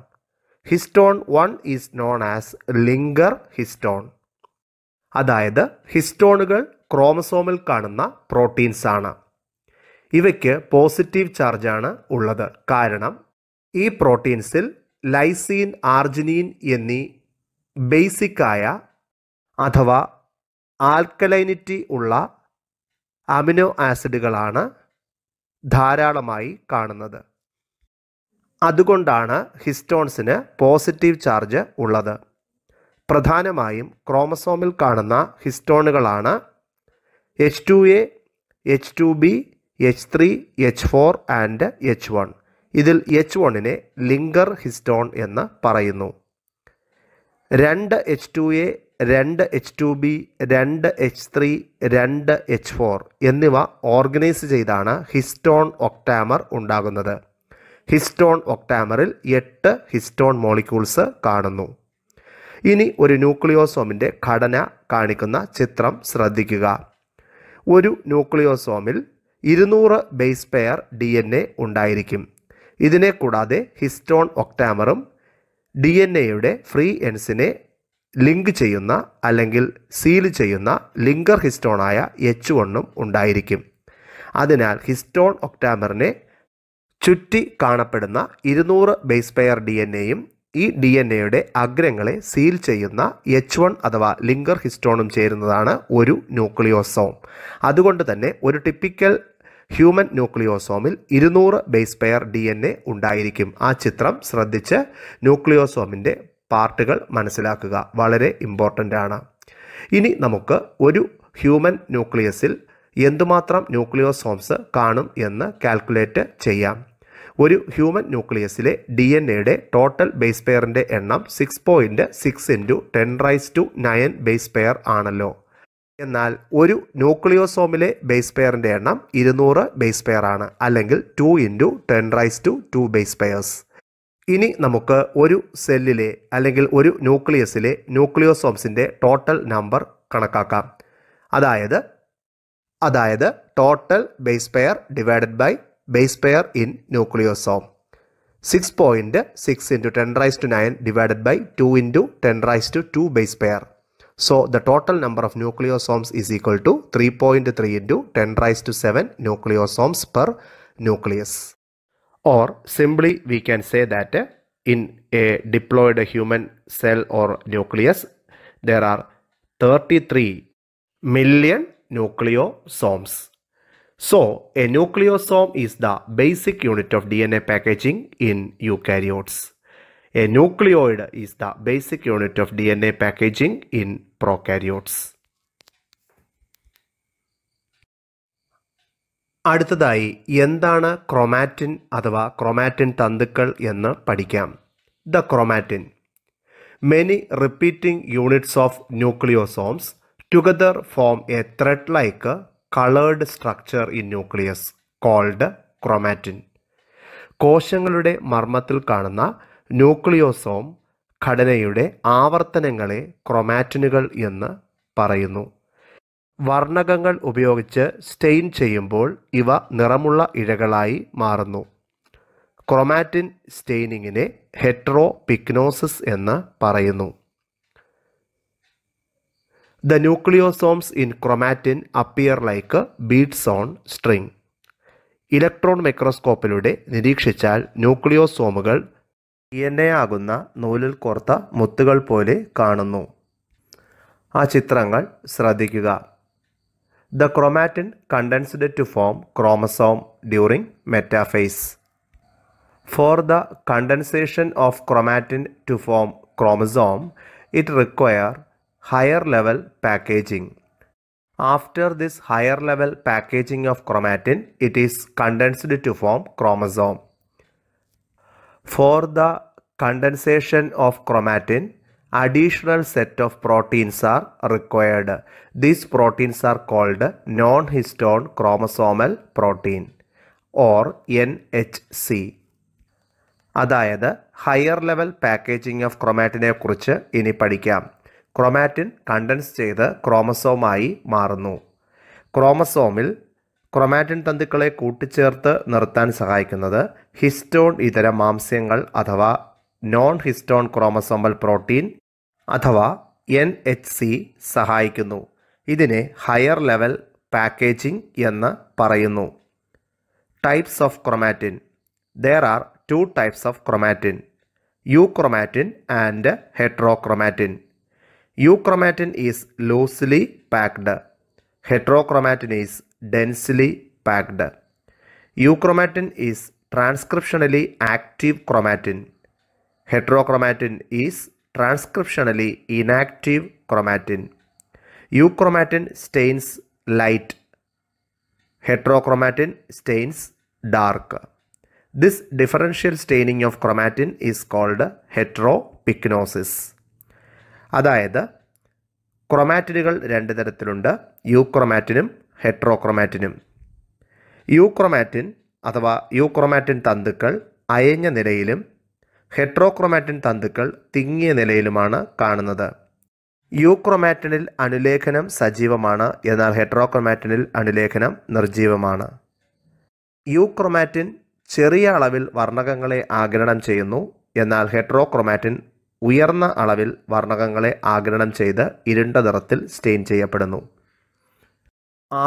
Histone 1 is known as linker histone. അതായത് ഹിസ്റ്റോണുകൾ ക്രോമസോമിൽ കാണുന്ന proteins ആണ്. ഇവയ്ക്ക് positive ചാർജാണ് ഉള്ളത്. കാരണം ഈ പ്രോട്ടീൻസിൽ lysine, ആർജിനീൻ എന്നീ ബേസിക്കായ അഥവാ alkalinity ഉള്ള അമിനോ ആസിഡുകളാണ് ധാരാളമായി കാണുന്നത്. അതുകൊണ്ടാണ് ഹിസ്റ്റോൺസിന് പോസിറ്റീവ് ചാർജ് ഉള്ളത്. പ്രധാനമായും ക്രോമസോമിൽ കാണുന്ന ഹിസ്റ്റോണുകളാണ് H2A, H2B, H3, H4 and H1. ഇതിൽ H1നെ ലിങ്കർ ഹിസ്റ്റോൺ എന്ന് പറയുന്നു. 2 H2A, 2 H2B, 2 H3, 2 H4 എന്നിവ ഓർഗനൈസ് ചെയ്താണ് ഹിസ്റ്റോൺ ഒക്ടാമർ ഉണ്ടാകുന്നത്. ഹിസ്റ്റോൺ ഒക്ടാമറിൽ 8 ഹിസ്റ്റോൺ മോളിക്യൂൾസ് കാണുന്നു. ഇനി ഒരു ന്യൂക്ലിയോസോമിൻ്റെ ഘടന കാണിക്കുന്ന ചിത്രം ശ്രദ്ധിക്കുക. ഒരു ന്യൂക്ലിയോസോമിൽ 200 ബേസ് പെയർ DNA ഉണ്ടായിരിക്കും. ഇതിനെ കൂടാതെ ഹിസ്റ്റോൺ ഒക്ടാമറും DNA-യുടെ ഫ്രീ എൻഡ്സിനെ ലിങ്ക് ചെയ്യുന്ന അല്ലെങ്കിൽ സീൽ ചെയ്യുന്ന ലിങ്കർ ഹിസ്റ്റോണായ H1 ഉണ്ടായിരിക്കും. അതിനാൽ ഹിസ്റ്റോൺ ഒക്ടാമറിനെ ചുറ്റി കാണപ്പെടുന്ന 200 ബേസ് പെയർ DNA-യും ഈ DNA-യുടെ അഗ്രങ്ങളെ സീൽ ചെയ്യുന്ന H1 അഥവാ ലിങ്കർ ഹിസ്റ്റോണും ചേരുന്നതാണ് ഒരു ന്യൂക്ലിയോസോം. അതുകൊണ്ട് തന്നെ ഒരു ടിപ്പിക്കൽ ഹ്യൂമൻ ന്യൂക്ലിയോസോമിൽ 200 ബേസ് പെയർ DNA ഉണ്ടായിരിക്കും. ആ ചിത്രം ശ്രദ്ധിച്ച് ന്യൂക്ലിയോസോമിൻ്റെ പാർട്ടുകൾ മനസ്സിലാക്കുക. വളരെ ഇമ്പോർട്ടൻ്റ് ആണ്. ഇനി നമുക്ക് ഒരു ഹ്യൂമൻ ന്യൂക്ലിയസിൽ എന്തുമാത്രം ന്യൂക്ലിയോസോംസ് കാണും എന്ന് കാൽക്കുലേറ്റ് ചെയ്യാം. ഒരു ഹ്യൂമൻ ന്യൂക്ലിയസിലെ DNA-യുടെ ടോട്ടൽ ബേസ് പെയറിൻ്റെ എണ്ണം 6.6 × 10⁹ ബേസ് പെയർ ആണല്ലോ. എന്നാൽ ഒരു ന്യൂക്ലിയോസോമിലെ ബേസ് പെയറിൻ്റെ എണ്ണം 200 ബേസ് പെയർ ആണ്, അല്ലെങ്കിൽ 2 × 10⁻² ബേസ് പെയർസ്. ഇനി നമുക്ക് ഒരു സെല്ലിലെ അല്ലെങ്കിൽ ഒരു ന്യൂക്ലിയസിലെ ന്യൂക്ലിയോസോംസിൻ്റെ ടോട്ടൽ നമ്പർ കണക്കാക്കാം. അതായത് total base pair divided by base pair in nucleosome. 6.6 × 10⁹ divided by 2 × 10⁻² base pair. So the total number of nucleosomes is equal to 3.3 × 10⁻⁷ nucleosomes per nucleus. Or simply we can say that in a diploid human cell or nucleus there are 33 million nucleosomes. So a nucleosome is the basic unit of DNA packaging in eukaryotes. A nucleoid is the basic unit of DNA packaging in prokaryotes. അടുത്തതായി എന്താണ് chromatin അഥവാ chromatin തന്തുക്കൾ എന്ന് പഠിക്കാം. The chromatin. Many repeating units of nucleosomes together form a thread-like colored structure in nucleus called chromatin. കോശങ്ങളുടെ മർമ്മത്തിൽ കാണുന്ന ന്യൂക്ലിയോസോം ഘടനയുടെ ആവർത്തനങ്ങളെ ക്രോമാറ്റിനുകൾ എന്ന് പറയുന്നു. വർണ്ണകങ്ങൾ ഉപയോഗിച്ച് സ്റ്റെയിൻ ചെയ്യുമ്പോൾ ഇവ നിറമുള്ള ഇഴകളായി മാറുന്നു. ക്രോമാറ്റിൻ സ്റ്റെയിനിങ്ങിനെ ഹെറ്ററോപിക്നോസിസ് എന്ന് പറയുന്നു. The nucleosomes in chromatin appear like beads on string. Electron മൈക്രോസ്കോപ്പിലൂടെ നിരീക്ഷിച്ചാൽ ന്യൂക്ലിയോസോമുകൾ DNA ആകുന്ന നൂലിൽ കോർത്ത മുത്തുകൾ പോലെ കാണുന്നു. ആ ചിത്രങ്ങൾ ശ്രദ്ധിക്കുക. The chromatin condensed to form chromosome during metaphase. For the condensation of chromatin to form chromosome, it requires higher level packaging. After this higher level packaging of chromatin, it is condensed to form chromosome. For the condensation of chromatin, additional set of proteins are required. These proteins are called non-histone chromosomal protein or NHC. അതായത് higher level packaging of ക്രോമാറ്റിനെ കുറിച്ച് ഇനി പഠിക്കാം. Chromatin contents ചെയ്ത് ക്രോമസോമായി മാറുന്നു. ക്രോമസോമിൽ chromatin തന്തുക്കളെ കൂട്ടിച്ചേർത്ത് നിർത്താൻ സഹായിക്കുന്നത് histone ഇതര മാംസ്യങ്ങൾ അഥവാ നോൺ ഹിസ്റ്റോൺ ക്രോമസോമൽ പ്രോട്ടീൻ അഥവാ NHC സഹായിക്കുന്നു. ഇതിനെ ഹയർ ലെവൽ പാക്കേജിംഗ് എന്ന് പറയുന്നു. Types of chromatin. There are two types of chromatin, euchromatin and heterochromatin. Euchromatin is loosely packed. Heterochromatin is densely packed. Euchromatin is transcriptionally active chromatin. Heterochromatin is transcriptionally inactive chromatin. Euchromatin stains light. Heterochromatin stains dark. This differential staining of chromatin is called heteropyknosis. അതായത് ക്രോമാറ്റിനുകൾ രണ്ട് തരത്തിലുണ്ട്, യൂക്രോമാറ്റിനും ഹെറ്ററോക്രോമാറ്റിനും. യൂക്രോമാറ്റിൻ അഥവാ യൂക്രോമാറ്റിൻ തന്തുക്കൾ അയഞ്ഞ നിലയിലും heterochromatin തന്തുക്കൾ തിങ്ങിയ നിലയിലുമാണ് കാണുന്നത്. യൂക്രോമാറ്റിനിൽ അനുലേഖനം സജീവമാണ്, എന്നാൽ ഹെട്രോക്രോമാറ്റിനിൽ അനുലേഖനം നിർജീവമാണ്. യൂക്രോമാറ്റിൻ ചെറിയ അളവിൽ വർണ്ണകങ്ങളെ ആഗിരണം ചെയ്യുന്നു, എന്നാൽ ഹെട്രോക്രോമാറ്റിൻ ഉയർന്ന അളവിൽ വർണ്ണകങ്ങളെ ആഗിരണം ചെയ്ത് ഇരുണ്ട നിറത്തിൽ സ്റ്റെയിൻ ചെയ്യപ്പെടുന്നു.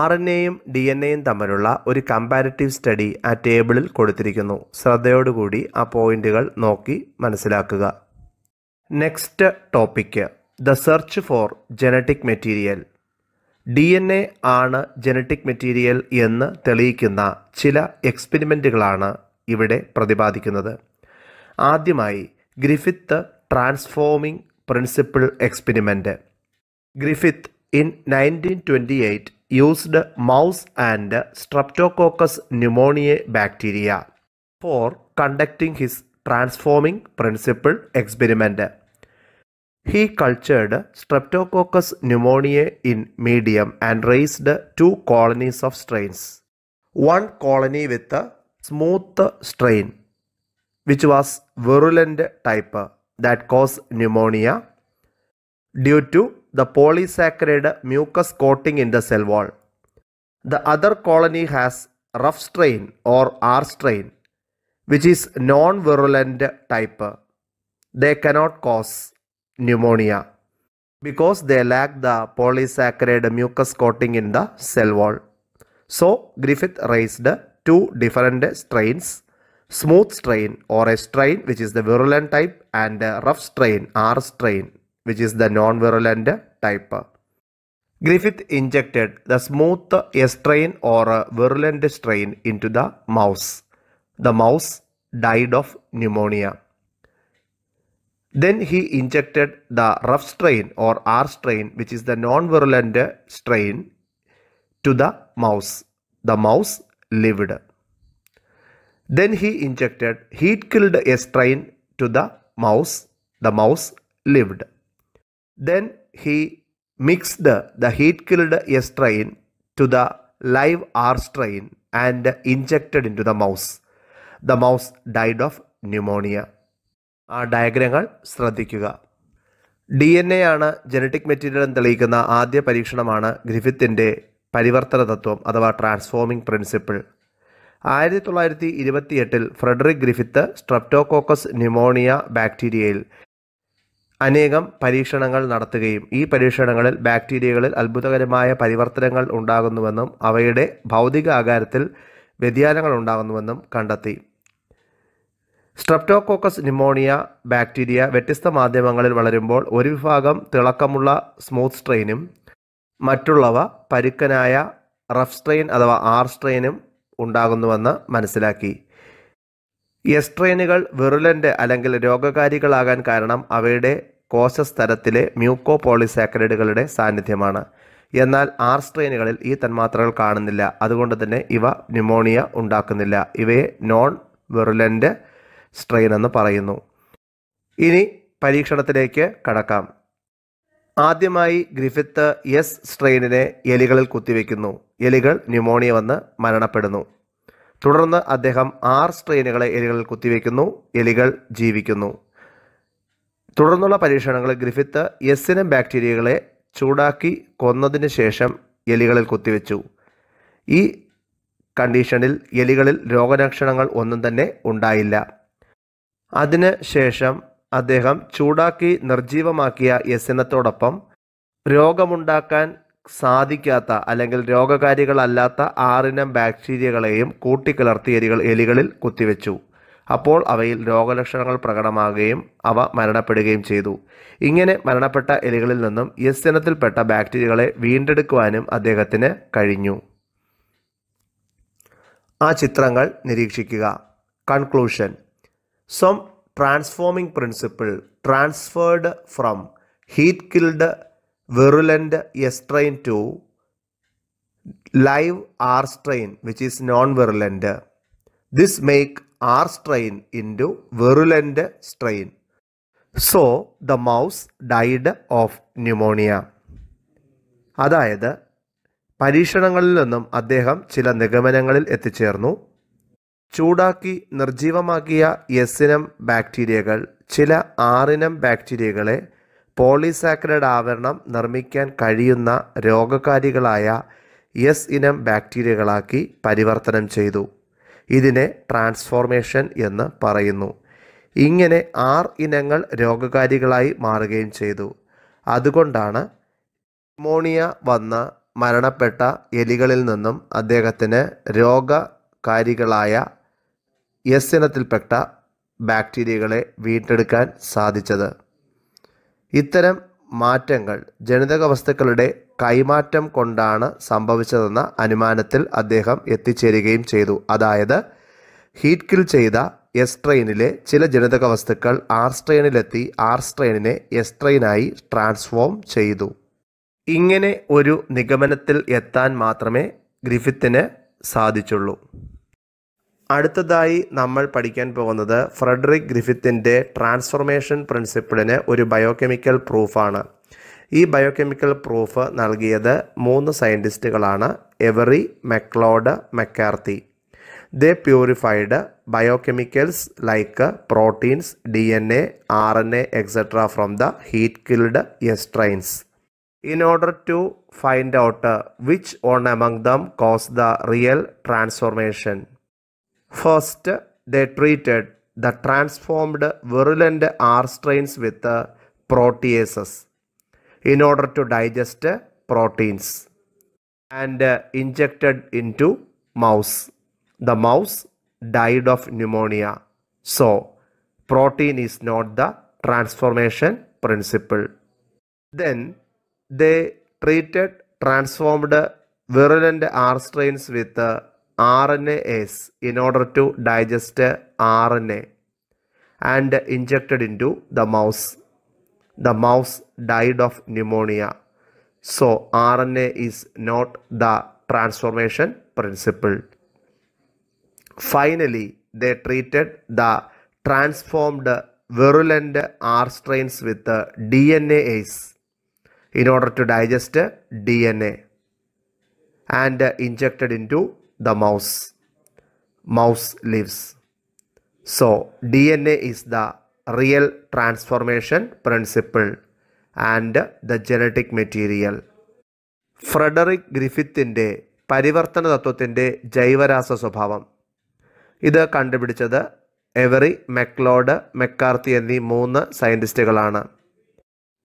RNAയും DNA-യും തമ്മിലുള്ള ഒരു കമ്പാരിറ്റീവ് സ്റ്റഡി ആ ടേബിളിൽ കൊടുത്തിരിക്കുന്നു. ശ്രദ്ധയോടുകൂടി ആ പോയിന്റുകൾ നോക്കി മനസ്സിലാക്കുക. Next topic the search for genetic material. DNA ആണ് ജനറ്റിക് മെറ്റീരിയൽ എന്ന് തെളിയിക്കുന്ന ചില എക്സ്പെരിമെൻറ്റുകളാണ് ഇവിടെ പ്രതിപാദിക്കുന്നത്. ആദ്യമായി Griffith transforming principle experiment. Griffith in 1928 used mouse and Streptococcus pneumoniae bacteria for conducting his transforming principle experiment. He cultured Streptococcus pneumoniae in medium and raised 2 colonies of strains. One colony with a smooth strain, which was virulent type that caused pneumonia due to the polysaccharide mucus coating in the cell wall. The other colony has rough strain or R strain, which is non-virulent type. They cannot cause pneumonia because they lack the polysaccharide mucus coating in the cell wall. So Griffith raised 2 different strains, smooth strain or a strain which is the virulent type, and rough strain R strain which is the non-virulent type. Griffith injected the smooth strain or virulent strain into the mouse. The mouse died of pneumonia. Then he injected the rough strain or R strain, which is the non-virulent strain, to the mouse. The mouse lived. Then he injected heat-killed strain to the mouse. The mouse lived. Then he mixed the heat-killed strain to the live R strain and injected into the mouse. The mouse died of pneumonia. ആ ഡയഗ്രങ്ങൾ ശ്രദ്ധിക്കുക. DNA ആണ് genetic material എന്ന് തെളിയിക്കുന്ന ആദ്യ പരീക്ഷണമാണ് ഗ്രിഫിത്തിൻ്റെ പരിവർത്തന തത്വം അഥവാ transforming principle. 1928 Frederick Griffith streptococcus pneumoniae ബാക്ടീരിയയിൽ അനേകം പരീക്ഷണങ്ങൾ നടത്തുകയും ഈ പരീക്ഷണങ്ങളിൽ ബാക്ടീരിയകളിൽ അത്ഭുതകരമായ പരിവർത്തനങ്ങൾ ഉണ്ടാകുന്നുവെന്നും അവയുടെ ഭൗതിക ആകാരത്തിൽ വ്യതിയാനങ്ങൾ ഉണ്ടാകുന്നുവെന്നും കണ്ടെത്തി. സ്ട്രെപ്റ്റോകോക്കസ് ന്യൂമോണിയ ബാക്ടീരിയ വ്യത്യസ്ത മാധ്യമങ്ങളിൽ വളരുമ്പോൾ ഒരു വിഭാഗം തിളക്കമുള്ള സ്മൂത്ത് സ്ട്രെയിനും മറ്റുള്ളവ പരുക്കനായ റഫ് സ്ട്രെയിൻ അഥവാ R സ്ട്രെയിനും ഉണ്ടാകുന്നുവെന്ന് മനസ്സിലാക്കി. എസ്ട്രെയിനുകൾ വിറുലൻ്റ് അല്ലെങ്കിൽ രോഗകാരികളാകാൻ കാരണം അവയുടെ കോശസ്തരത്തിലെ മ്യൂക്കോ പോളിസാക്കറൈഡുകളുടെ സാന്നിധ്യമാണ്. എന്നാൽ R സ്ട്രെയിനുകളിൽ ഈ തന്മാത്രകൾ കാണുന്നില്ല. അതുകൊണ്ട് തന്നെ ഇവ ന്യൂമോണിയ ഉണ്ടാക്കുന്നില്ല. ഇവയെ നോൺ വിറുലൻ്റ് സ്ട്രെയിൻ എന്ന് പറയുന്നു. ഇനി പരീക്ഷണത്തിലേക്ക് കടക്കാം. ആദ്യമായി ഗ്രിഫിത്ത് S സ്ട്രെയിനിനെ എലികളിൽ കുത്തിവെക്കുന്നു. എലികൾ ന്യൂമോണിയ വന്ന് മരണപ്പെടുന്നു. തുടർന്ന് അദ്ദേഹം R സ്ട്രെയിനുകളെ എലികളിൽ കുത്തിവെക്കുന്നു. എലികൾ ജീവിക്കുന്നു. തുടർന്നുള്ള പരീക്ഷണങ്ങളിൽ ഗ്രിഫിത്ത് എസിനം ബാക്ടീരിയകളെ ചൂടാക്കി കൊന്നതിന് ശേഷം എലികളിൽ കുത്തിവെച്ചു. ഈ കണ്ടീഷനിൽ എലികളിൽ രോഗലക്ഷണങ്ങൾ ഒന്നും തന്നെ ഉണ്ടായില്ല. അതിന് ശേഷം അദ്ദേഹം ചൂടാക്കി നിർജീവമാക്കിയ എസിനത്തോടൊപ്പം രോഗമുണ്ടാക്കാൻ സാധിക്കാത്ത അല്ലെങ്കിൽ രോഗകാരികളല്ലാത്ത ആറിനം ബാക്ടീരിയകളെയും കൂട്ടിക്കലർത്തി എലികളിൽ കുത്തിവെച്ചു. അപ്പോൾ അവയിൽ രോഗലക്ഷണങ്ങൾ പ്രകടമാകുകയും അവ മരണപ്പെടുകയും ചെയ്തു. ഇങ്ങനെ മരണപ്പെട്ട എലികളിൽ നിന്നും എസ് ഇനത്തിൽപ്പെട്ട ബാക്ടീരിയകളെ വീണ്ടെടുക്കുവാനും അദ്ദേഹത്തിന് കഴിഞ്ഞു. ആ ചിത്രങ്ങൾ നിരീക്ഷിക്കുക. Conclusion. Some transforming principle transferred from heat killed virulent S strain to live R strain which is non-virulent. This make R strain into virulent strain. So the mouse died of pneumonia. അതായത് പരീക്ഷണങ്ങളിൽ നിന്നും അദ്ദേഹം ചില നിഗമനങ്ങളിൽ എത്തിച്ചേർന്നു. ചൂടാക്കി നിർജ്ജീവമാക്കിയ S ഇനം ബാക്ടീരിയകൾ ചില ആറിനം ബാക്ടീരിയകളെ പോളിസാക്കറൈഡ് ആവരണം നിർമ്മിക്കാൻ കഴിയുന്ന രോഗകാരികളായ എസ് ഇനം ബാക്ടീരിയകളാക്കി പരിവർത്തനം ചെയ്തു. ഇതിനെ ട്രാൻസ്ഫോർമേഷൻ എന്ന് പറയുന്നു. ഇങ്ങനെ 6 ഇനങ്ങൾ രോഗകാരികളായി മാറുകയും ചെയ്തു. അതുകൊണ്ടാണ് ന്യൂമോണിയ വന്ന് മരണപ്പെട്ട എലികളിൽ നിന്നും അദ്ദേഹത്തിന് രോഗകാരികളായ എസ് ഇനത്തിൽപ്പെട്ട ബാക്ടീരിയകളെ വീണ്ടെടുക്കാൻ സാധിച്ചത്. ഇത്തരം മാറ്റങ്ങൾ ജനിതക വസ്തുക്കളുടെ കൈമാറ്റം കൊണ്ടാണ് സംഭവിച്ചതെന്ന അനുമാനത്തിൽ അദ്ദേഹം എത്തിച്ചേരുകയും ചെയ്തു. അതായത് ഹീറ്റ് കിൽ ചെയ്ത എസ് സ്ട്രെയിനിലെ ചില ജനിതക വസ്തുക്കൾ ആർ സ്ട്രെയിനിലെത്തി ആർ സ്ട്രെയിനിനെ എസ് സ്ട്രെയിനായി ട്രാൻസ്ഫോം ചെയ്തു. ഇങ്ങനെ ഒരു നിഗമനത്തിൽ എത്താൻ മാത്രമേ ഗ്രിഫിത്തിന് സാധിച്ചുള്ളൂ. അടുത്തതായി നമ്മൾ പഠിക്കാൻ പോകുന്നത് ഫ്രെഡറിക് ഗ്രിഫിത്തിൻ്റെ ട്രാൻസ്ഫോർമേഷൻ പ്രിൻസിപ്പിളിന് ഒരു ബയോകെമിക്കൽ പ്രൂഫാണ്. ഈ ബയോകെമിക്കൽ പ്രൂഫ് നൽകിയത് 3 സയൻറ്റിസ്റ്റുകളാണ്: Avery, MacLeod, McCarty. They purified biochemicals like proteins, DNA, RNA, etc. from the heat-killed S strains in order to find out which one among them caused the real transformation. First, they treated the transformed virulent R strains with proteases in order to digest proteins and injected into mouse. The mouse died of pneumonia. So, protein is not the transformation principle. Then, they treated transformed virulent R strains with RNAs in order to digest RNA and injected into the mouse. The mouse died of pneumonia. So, RNA is not the transformation principle. Finally, they treated the transformed virulent R strains with DNAs in order to digest DNA and injected into the mouse. Mouse lives. So, DNA is the real transformation principle and the genetic material. Frederick ഗ്രിഫിത്തിൻ്റെ പരിവർത്തന തത്വത്തിൻ്റെ ജൈവരാസ സ്വഭാവം. ഇത് കണ്ടുപിടിച്ചത് every, MacLeod, മെക്കാർത്തി എന്നീ 3 സയൻറ്റിസ്റ്റുകളാണ്.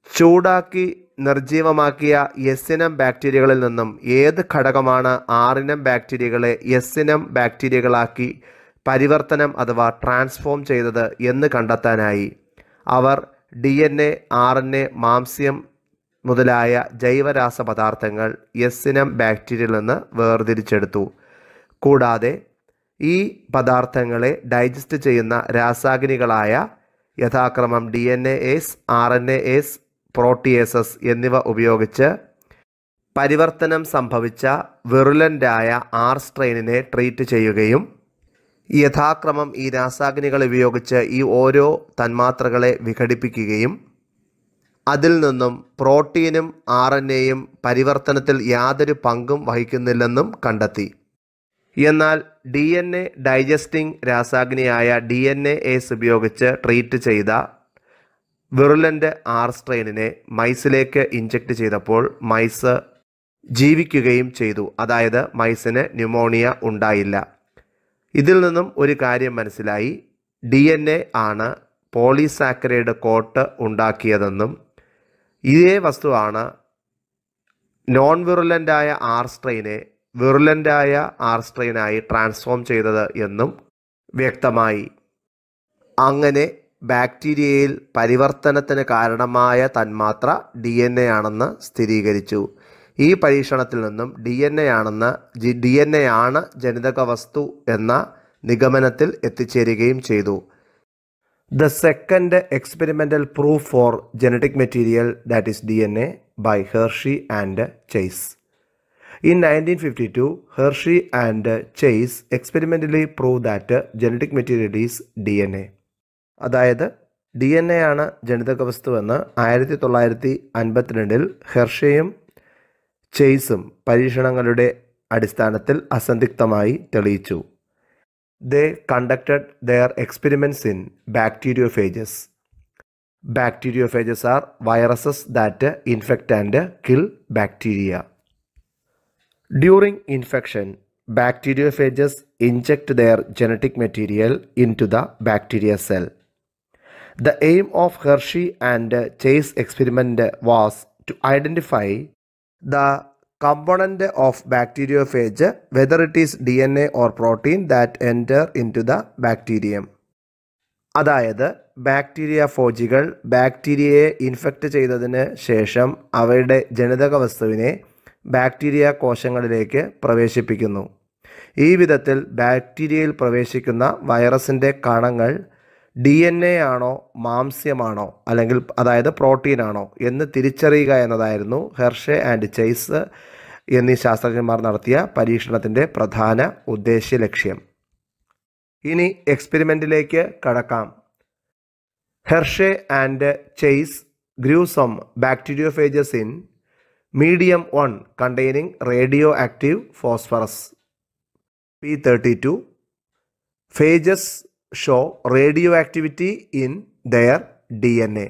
ചൂടാക്കി നിർജ്ജീവമാക്കിയ S ഇനം ബാക്ടീരിയകളിൽ നിന്നും ഏത് ഘടകമാണ് 6 ഇനം ബാക്ടീരിയകളെ എസ് ഇനം ബാക്ടീരിയകളാക്കി പരിവർത്തനം അഥവാ ട്രാൻസ്ഫോം ചെയ്തത് എന്ന് കണ്ടെത്താനായി അവർ DNA, RNA, മാംസ്യം മുതലായ ജൈവരാസ പദാർത്ഥങ്ങൾ എസ് ഇനം ബാക്ടീരിയയിൽ നിന്ന് വേർതിരിച്ചെടുത്തു. കൂടാതെ ഈ പദാർത്ഥങ്ങളെ ഡൈജസ്റ്റ് ചെയ്യുന്ന രാസാഗ്നികളായ യഥാക്രമം DNAs, RNAs, പ്രോട്ടിയേസസ് എന്നിവ ഉപയോഗിച്ച് പരിവർത്തനം സംഭവിച്ച വിറുലൻ്റായ ആർ സ്ട്രെയിനിനെ ട്രീറ്റ് ചെയ്യുകയും യഥാക്രമം ഈ രാസാഗ്നികൾ ഉപയോഗിച്ച് ഈ ഓരോ തന്മാത്രകളെ വിഘടിപ്പിക്കുകയും അതിൽ നിന്നും പ്രോട്ടീനും RNAയും പരിവർത്തനത്തിൽ യാതൊരു പങ്കും വഹിക്കുന്നില്ലെന്നും കണ്ടെത്തി. എന്നാൽ DNA ഡൈജസ്റ്റിംഗ് രാസാഗ്നിയായ DNAs ഉപയോഗിച്ച് ട്രീറ്റ് ചെയ്ത വിറുലൻ്റ് ആർ സ്ട്രെയിനിനെ മൈസിലേക്ക് ഇഞ്ചക്ട് ചെയ്തപ്പോൾ മൈസ് ജീവിക്കുകയും ചെയ്തു. അതായത് മൈസിന് ന്യൂമോണിയ ഉണ്ടായില്ല. ഇതിൽ നിന്നും ഒരു കാര്യം മനസ്സിലായി: DNA ആണ് പോളിസാക്കറൈഡ് കോട്ട് ഉണ്ടാക്കിയതെന്നും ഇതേ വസ്തുവാണ് നോൺ വിറുലൻ്റായ ആർ സ്ട്രെയിനെ വിറുലൻ്റായ ആർ സ്ട്രെയിനായി ട്രാൻസ്ഫോം ചെയ്തത് എന്നും വ്യക്തമായി. അങ്ങനെ ബാക്ടീരിയയിൽ പരിവർത്തനത്തിന് കാരണമായ തന്മാത്ര DNA ആണെന്ന് സ്ഥിരീകരിച്ചു. ഈ പരീക്ഷണത്തിൽ നിന്നും DNA ആണ് ജനിതക വസ്തു എന്ന നിഗമനത്തിൽ എത്തിച്ചേരുകയും ചെയ്തു. The second experimental proof for genetic material, that is DNA, by Hershey and Chase. In 1952, Hershey and Chase experimentally proved that genetic material is DNA. അതായത് DNA ആണ് ജനിതക വസ്തു എന്ന് 1952 ഹെർഷയും ചെയ്സും പരീക്ഷണങ്ങളുടെ അടിസ്ഥാനത്തിൽ അസന്ദിഗ്ധമായി തെളിയിച്ചു. they conducted their experiments in bacteriophages. Bacteriophages are viruses that infect and kill bacteria. During infection, bacteriophages inject their genetic material into the bacteria cell. The aim of Hershey and Chase experiment was to identify the component of bacteriophage, whether it is DNA or protein that enter into the bacterium. അതായത് bacteria ഫോജികൾ ബാക്ടീരിയയെ infect ചെയ്തതിന് ശേഷം അവയുടെ ജനിതക വസ്തുവിനെ bacteria കോശങ്ങളിലേക്ക് പ്രവേശിപ്പിക്കുന്നു. ഈ വിധത്തിൽ ബാക്ടീരിയയിൽ പ്രവേശിക്കുന്ന വൈറസിൻ്റെ കണങ്ങൾ DNA ആണോ മാംസ്യമാണോ അല്ലെങ്കിൽ അതായത് പ്രോട്ടീനാണോ എന്ന് തിരിച്ചറിയുക എന്നതായിരുന്നു ഹെർഷെ ആൻഡ് ചെയ്സ് എന്നീ ശാസ്ത്രജ്ഞന്മാർ നടത്തിയ പരീക്ഷണത്തിൻ്റെ പ്രധാന ഉദ്ദേശ്യ ലക്ഷ്യം. ഇനി എക്സ്പെരിമെൻറ്റിലേക്ക് കടക്കാം. Hershey and Chase grew some bacteriophages in medium 1 containing radioactive phosphorus P32. Phages show radioactivity in their DNA.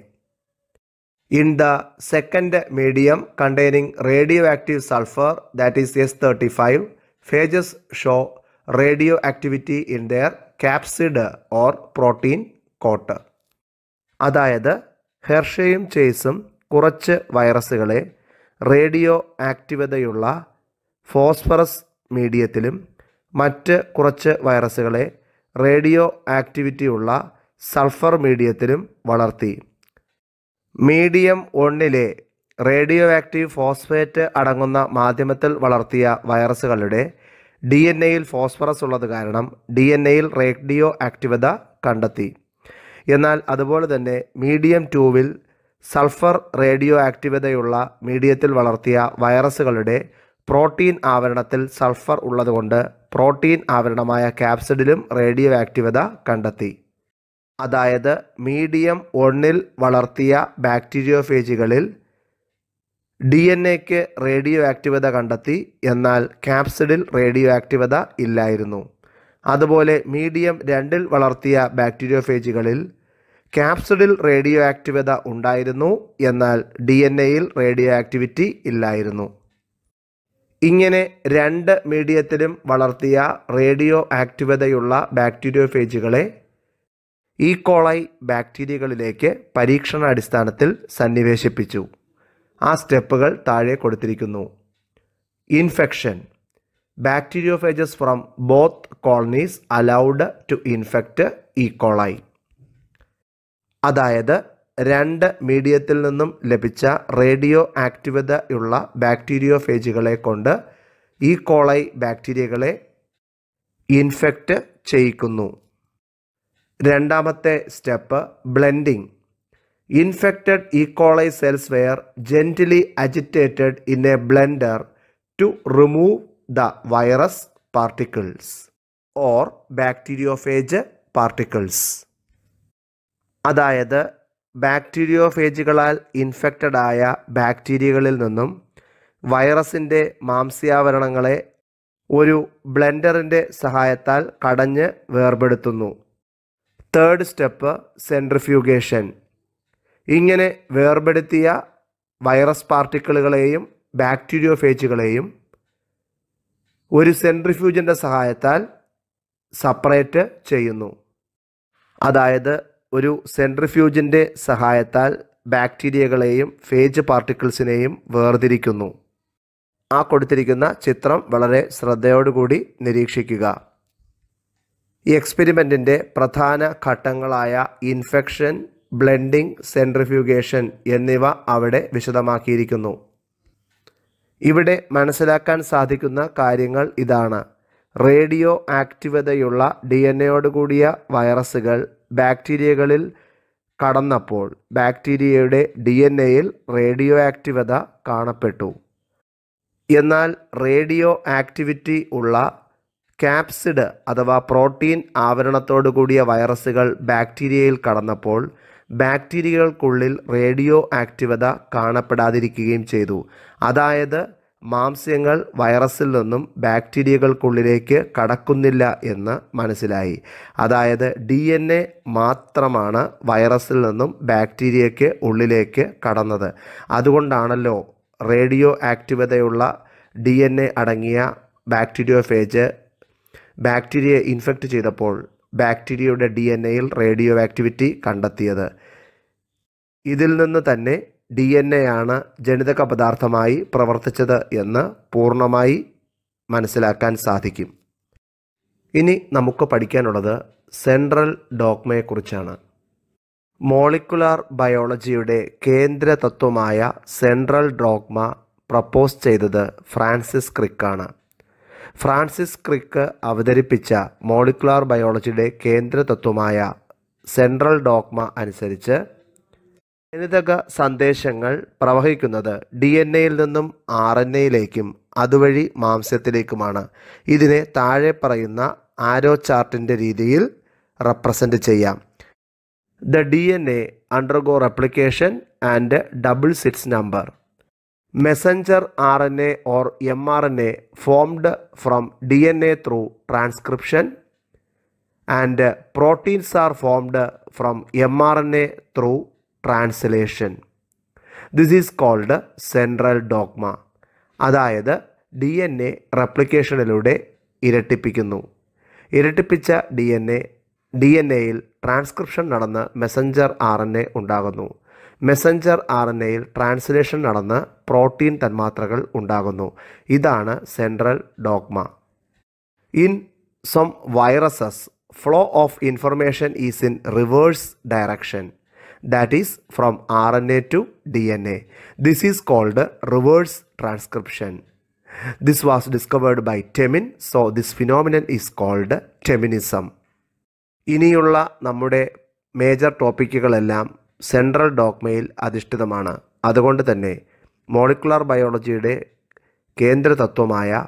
In the second medium containing radioactive sulfur, that is S35, phages show radioactivity in their capsid or protein coat. അതായത് ഹെർഷയും ചേസും കുറച്ച് വൈറസുകളെ radio ആക്റ്റിവതയുള്ള phosphorus മീഡിയത്തിലും മറ്റ് കുറച്ച് വൈറസുകളെ radio ആക്ടിവിറ്റിയുള്ള sulphur മീഡിയത്തിലും വളർത്തി. Medium 1 radio active phosphate അടങ്ങുന്ന മാധ്യമത്തിൽ വളർത്തിയ വൈറസുകളുടെ DNA-യിൽ phosphorus ഉള്ളത് കാരണം DNA-യിൽ റേഡിയോ ആക്റ്റിവത കണ്ടെത്തി. എന്നാൽ അതുപോലെ തന്നെ മീഡിയം 2 സൾഫർ റേഡിയോ ആക്റ്റിവതയുള്ള മീഡിയത്തിൽ വളർത്തിയ വൈറസുകളുടെ പ്രോട്ടീൻ ആവരണത്തിൽ സൾഫർ ഉള്ളതുകൊണ്ട് പ്രോട്ടീൻ ആവരണമായ ക്യാപ്സിഡിലും റേഡിയോ ആക്റ്റിവത കണ്ടെത്തി. അതായത് മീഡിയം 1 വളർത്തിയ ബാക്ടീരിയോഫേജുകളിൽ DNA-ക്ക് റേഡിയോ ആക്റ്റിവത കണ്ടെത്തി, എന്നാൽ ക്യാപ്സിഡിൽ റേഡിയോ ആക്റ്റിവത ഇല്ലായിരുന്നു. അതുപോലെ മീഡിയം 2 വളർത്തിയ ബാക്ടീരിയോഫേജുകളിൽ ക്യാപ്സിഡിൽ റേഡിയോ ആക്റ്റിവത ഉണ്ടായിരുന്നു, എന്നാൽ DNA-യിൽ റേഡിയോ ആക്ടിവിറ്റി ഇല്ലായിരുന്നു. ഇങ്ങനെ 2 മീഡിയത്തിലും വളർത്തിയ റേഡിയോ ആക്റ്റിവതയുള്ള ബാക്ടീരിയോഫേജുകളെ ഈക്കോളൈ ബാക്ടീരിയകളിലേക്ക് പരീക്ഷണാടിസ്ഥാനത്തിൽ സന്നിവേശിപ്പിച്ചു. ആ സ്റ്റെപ്പുകൾ താഴെ കൊടുത്തിരിക്കുന്നു. Infection. Bacteriophages from both colonies allowed to infect E coli. അതായത് 2 മീഡിയത്തിൽ നിന്നും ലഭിച്ച റേഡിയോ ആക്റ്റിവതയുള്ള ബാക്ടീരിയോഫേജുകളെ കൊണ്ട് ഈക്കോളൈ ബാക്ടീരിയകളെ ഇൻഫെക്റ്റ് ചെയ്യിക്കുന്നു. രണ്ടാമത്തെ step blending. Infected E coli cells were gently agitated in a blender to remove the virus particles or bacteriophage particles. അതായത് ബാക്ടീരിയോഫേജുകളാൽ infected ആയ ബാക്ടീരിയകളിൽ നിന്നും വൈറസിൻ്റെ മാംസ്യാവരണങ്ങളെ ഒരു ബ്ലെൻഡറിൻ്റെ സഹായത്താൽ കടഞ്ഞ് വേർപെടുത്തുന്നു. Third step centrifugation. ഇങ്ങനെ വേർപെടുത്തിയ വൈറസ് പാർട്ടിക്കിളുകളെയും ബാക്ടീരിയോഫേജുകളെയും ഒരു സെൻട്രിഫ്യൂജിൻ്റെ സഹായത്താൽ സെപ്പറേറ്റ് ചെയ്യുന്നു. അതായത് ഒരു സെൻട്രിഫ്യൂജിൻ്റെ സഹായത്താൽ ബാക്ടീരിയകളെയും ഫേജ് പാർട്ടിക്കിൾസിനെയും വേർതിരിക്കുന്നു. ആ കൊടുത്തിരിക്കുന്ന ചിത്രം വളരെ ശ്രദ്ധയോടുകൂടി നിരീക്ഷിക്കുക. ഈ എക്സ്പെരിമെൻറ്റിൻ്റെ പ്രധാന ഘട്ടങ്ങളായ ഇൻഫെക്ഷൻ, ബ്ലെൻഡിങ്, സെൻട്രിഫ്യൂഗേഷൻ എന്നിവ അവിടെ വിശദമാക്കിയിരിക്കുന്നു. ഇവിടെ മനസ്സിലാക്കാൻ സാധിക്കുന്ന കാര്യങ്ങൾ ഇതാണ്. റേഡിയോ ആക്റ്റിവതയുള്ള DNA-യോടുകൂടിയ വൈറസുകൾ ബാക്ടീരിയകളിൽ കടന്നപ്പോൾ ബാക്ടീരിയയുടെ DNA-യിൽ റേഡിയോ ആക്റ്റിവത കാണപ്പെട്ടു. എന്നാൽ റേഡിയോ ആക്ടിവിറ്റി ഉള്ള ക്യാപ്സിഡ് അഥവാ പ്രോട്ടീൻ ആവരണത്തോടുകൂടിയ വൈറസുകൾ ബാക്ടീരിയയിൽ കടന്നപ്പോൾ ബാക്ടീരിയകൾക്കുള്ളിൽ റേഡിയോ ആക്റ്റിവത കാണപ്പെടാതിരിക്കുകയും ചെയ്തു. അതായത് മാംസ്യങ്ങൾ വൈറസിൽ നിന്നും ബാക്ടീരിയകൾക്കുള്ളിലേക്ക് കടക്കുന്നില്ല എന്ന് മനസ്സിലായി. അതായത് DNA മാത്രമാണ് വൈറസിൽ നിന്നും ബാക്ടീരിയയ്ക്ക് ഉള്ളിലേക്ക് കടന്നത്. അതുകൊണ്ടാണല്ലോ റേഡിയോ ആക്റ്റിവതയുള്ള DNA അടങ്ങിയ ബാക്ടീരിയോഫേജ് ബാക്ടീരിയയെ ഇൻഫെക്റ്റ് ചെയ്തപ്പോൾ ബാക്ടീരിയയുടെ DNAയിൽ റേഡിയോ ആക്ടിവിറ്റി കണ്ടെത്തിയത്. ഇതിൽ നിന്ന് തന്നെ DNA ആണ് ജനിതക പദാർത്ഥമായി പ്രവർത്തിച്ചത് എന്ന് പൂർണ്ണമായി മനസ്സിലാക്കാൻ സാധിക്കും. ഇനി നമുക്ക് പഠിക്കാനുള്ളത് സെൻട്രൽ ഡോഗ്മയെക്കുറിച്ചാണ്. മോളിക്കുലാർ ബയോളജിയുടെ കേന്ദ്ര തത്വമായ സെൻട്രൽ ഡോഗ്മ പ്രപ്പോസ് ചെയ്തത് ഫ്രാൻസിസ് ക്രിക്കാണ്. ഫ്രാൻസിസ് ക്രിക്ക് അവതരിപ്പിച്ച മോളിക്കുലാർ ബയോളജിയുടെ കേന്ദ്ര തത്വമായ സെൻട്രൽ ഡോഗ്മ അനുസരിച്ച് ജനിതക സന്ദേശങ്ങൾ പ്രവഹിക്കുന്നത് DNA-യിൽ നിന്നും RNA-യിലേക്കും അതുവഴി മാംസ്യത്തിലേക്കുമാണ്. ഇതിനെ താഴെ പറയുന്ന ആരോ ചാർട്ടിൻ്റെ രീതിയിൽ റെപ്രസെൻ്റ് ചെയ്യാം. The DNA undergo replication and doubles its number. Messenger RNA or mRNA formed from DNA through transcription and proteins are formed from mRNA through translation. This is called central dogma. അതായത് DNA റെപ്ലിക്കേഷനിലൂടെ ഇരട്ടിപ്പിക്കുന്നു. ഇരട്ടിപ്പിച്ച DNA-യിൽ ട്രാൻസ്ക്രിപ്ഷൻ നടന്ന് മെസഞ്ചർ RNA ഉണ്ടാകുന്നു. മെസഞ്ചർ RNA-യിൽ ട്രാൻസ്ലേഷൻ നടന്ന് പ്രോട്ടീൻ തന്മാത്രകൾ ഉണ്ടാകുന്നു. ഇതാണ് central dogma. In some viruses flow of information is in reverse direction, that is from RNA to DNA. This is called reverse transcription. This was discovered by Temin, so this phenomenon is called Teminism. ഇനിയുള്ള നമ്മുടെ major ടോപ്പിക്കുകളെല്ലാം central ഡോഗ്മയിൽ അധിഷ്ഠിതമാണ്. അതുകൊണ്ട് തന്നെ molecular ബയോളജിയുടെ കേന്ദ്ര തത്വമായ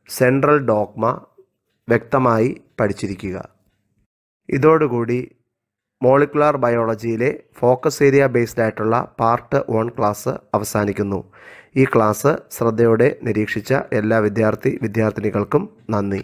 central dogma വ്യക്തമായി പഠിച്ചിരിക്കുക. ഇതോടുകൂടി molecular ബയോളജിയിലെ focus area based ആയിട്ടുള്ള part 1 class അവസാനിക്കുന്നു. ഈ ക്ലാസ് ശ്രദ്ധയോടെ നിരീക്ഷിച്ച എല്ലാ വിദ്യാർത്ഥിനികൾക്കും നന്ദി.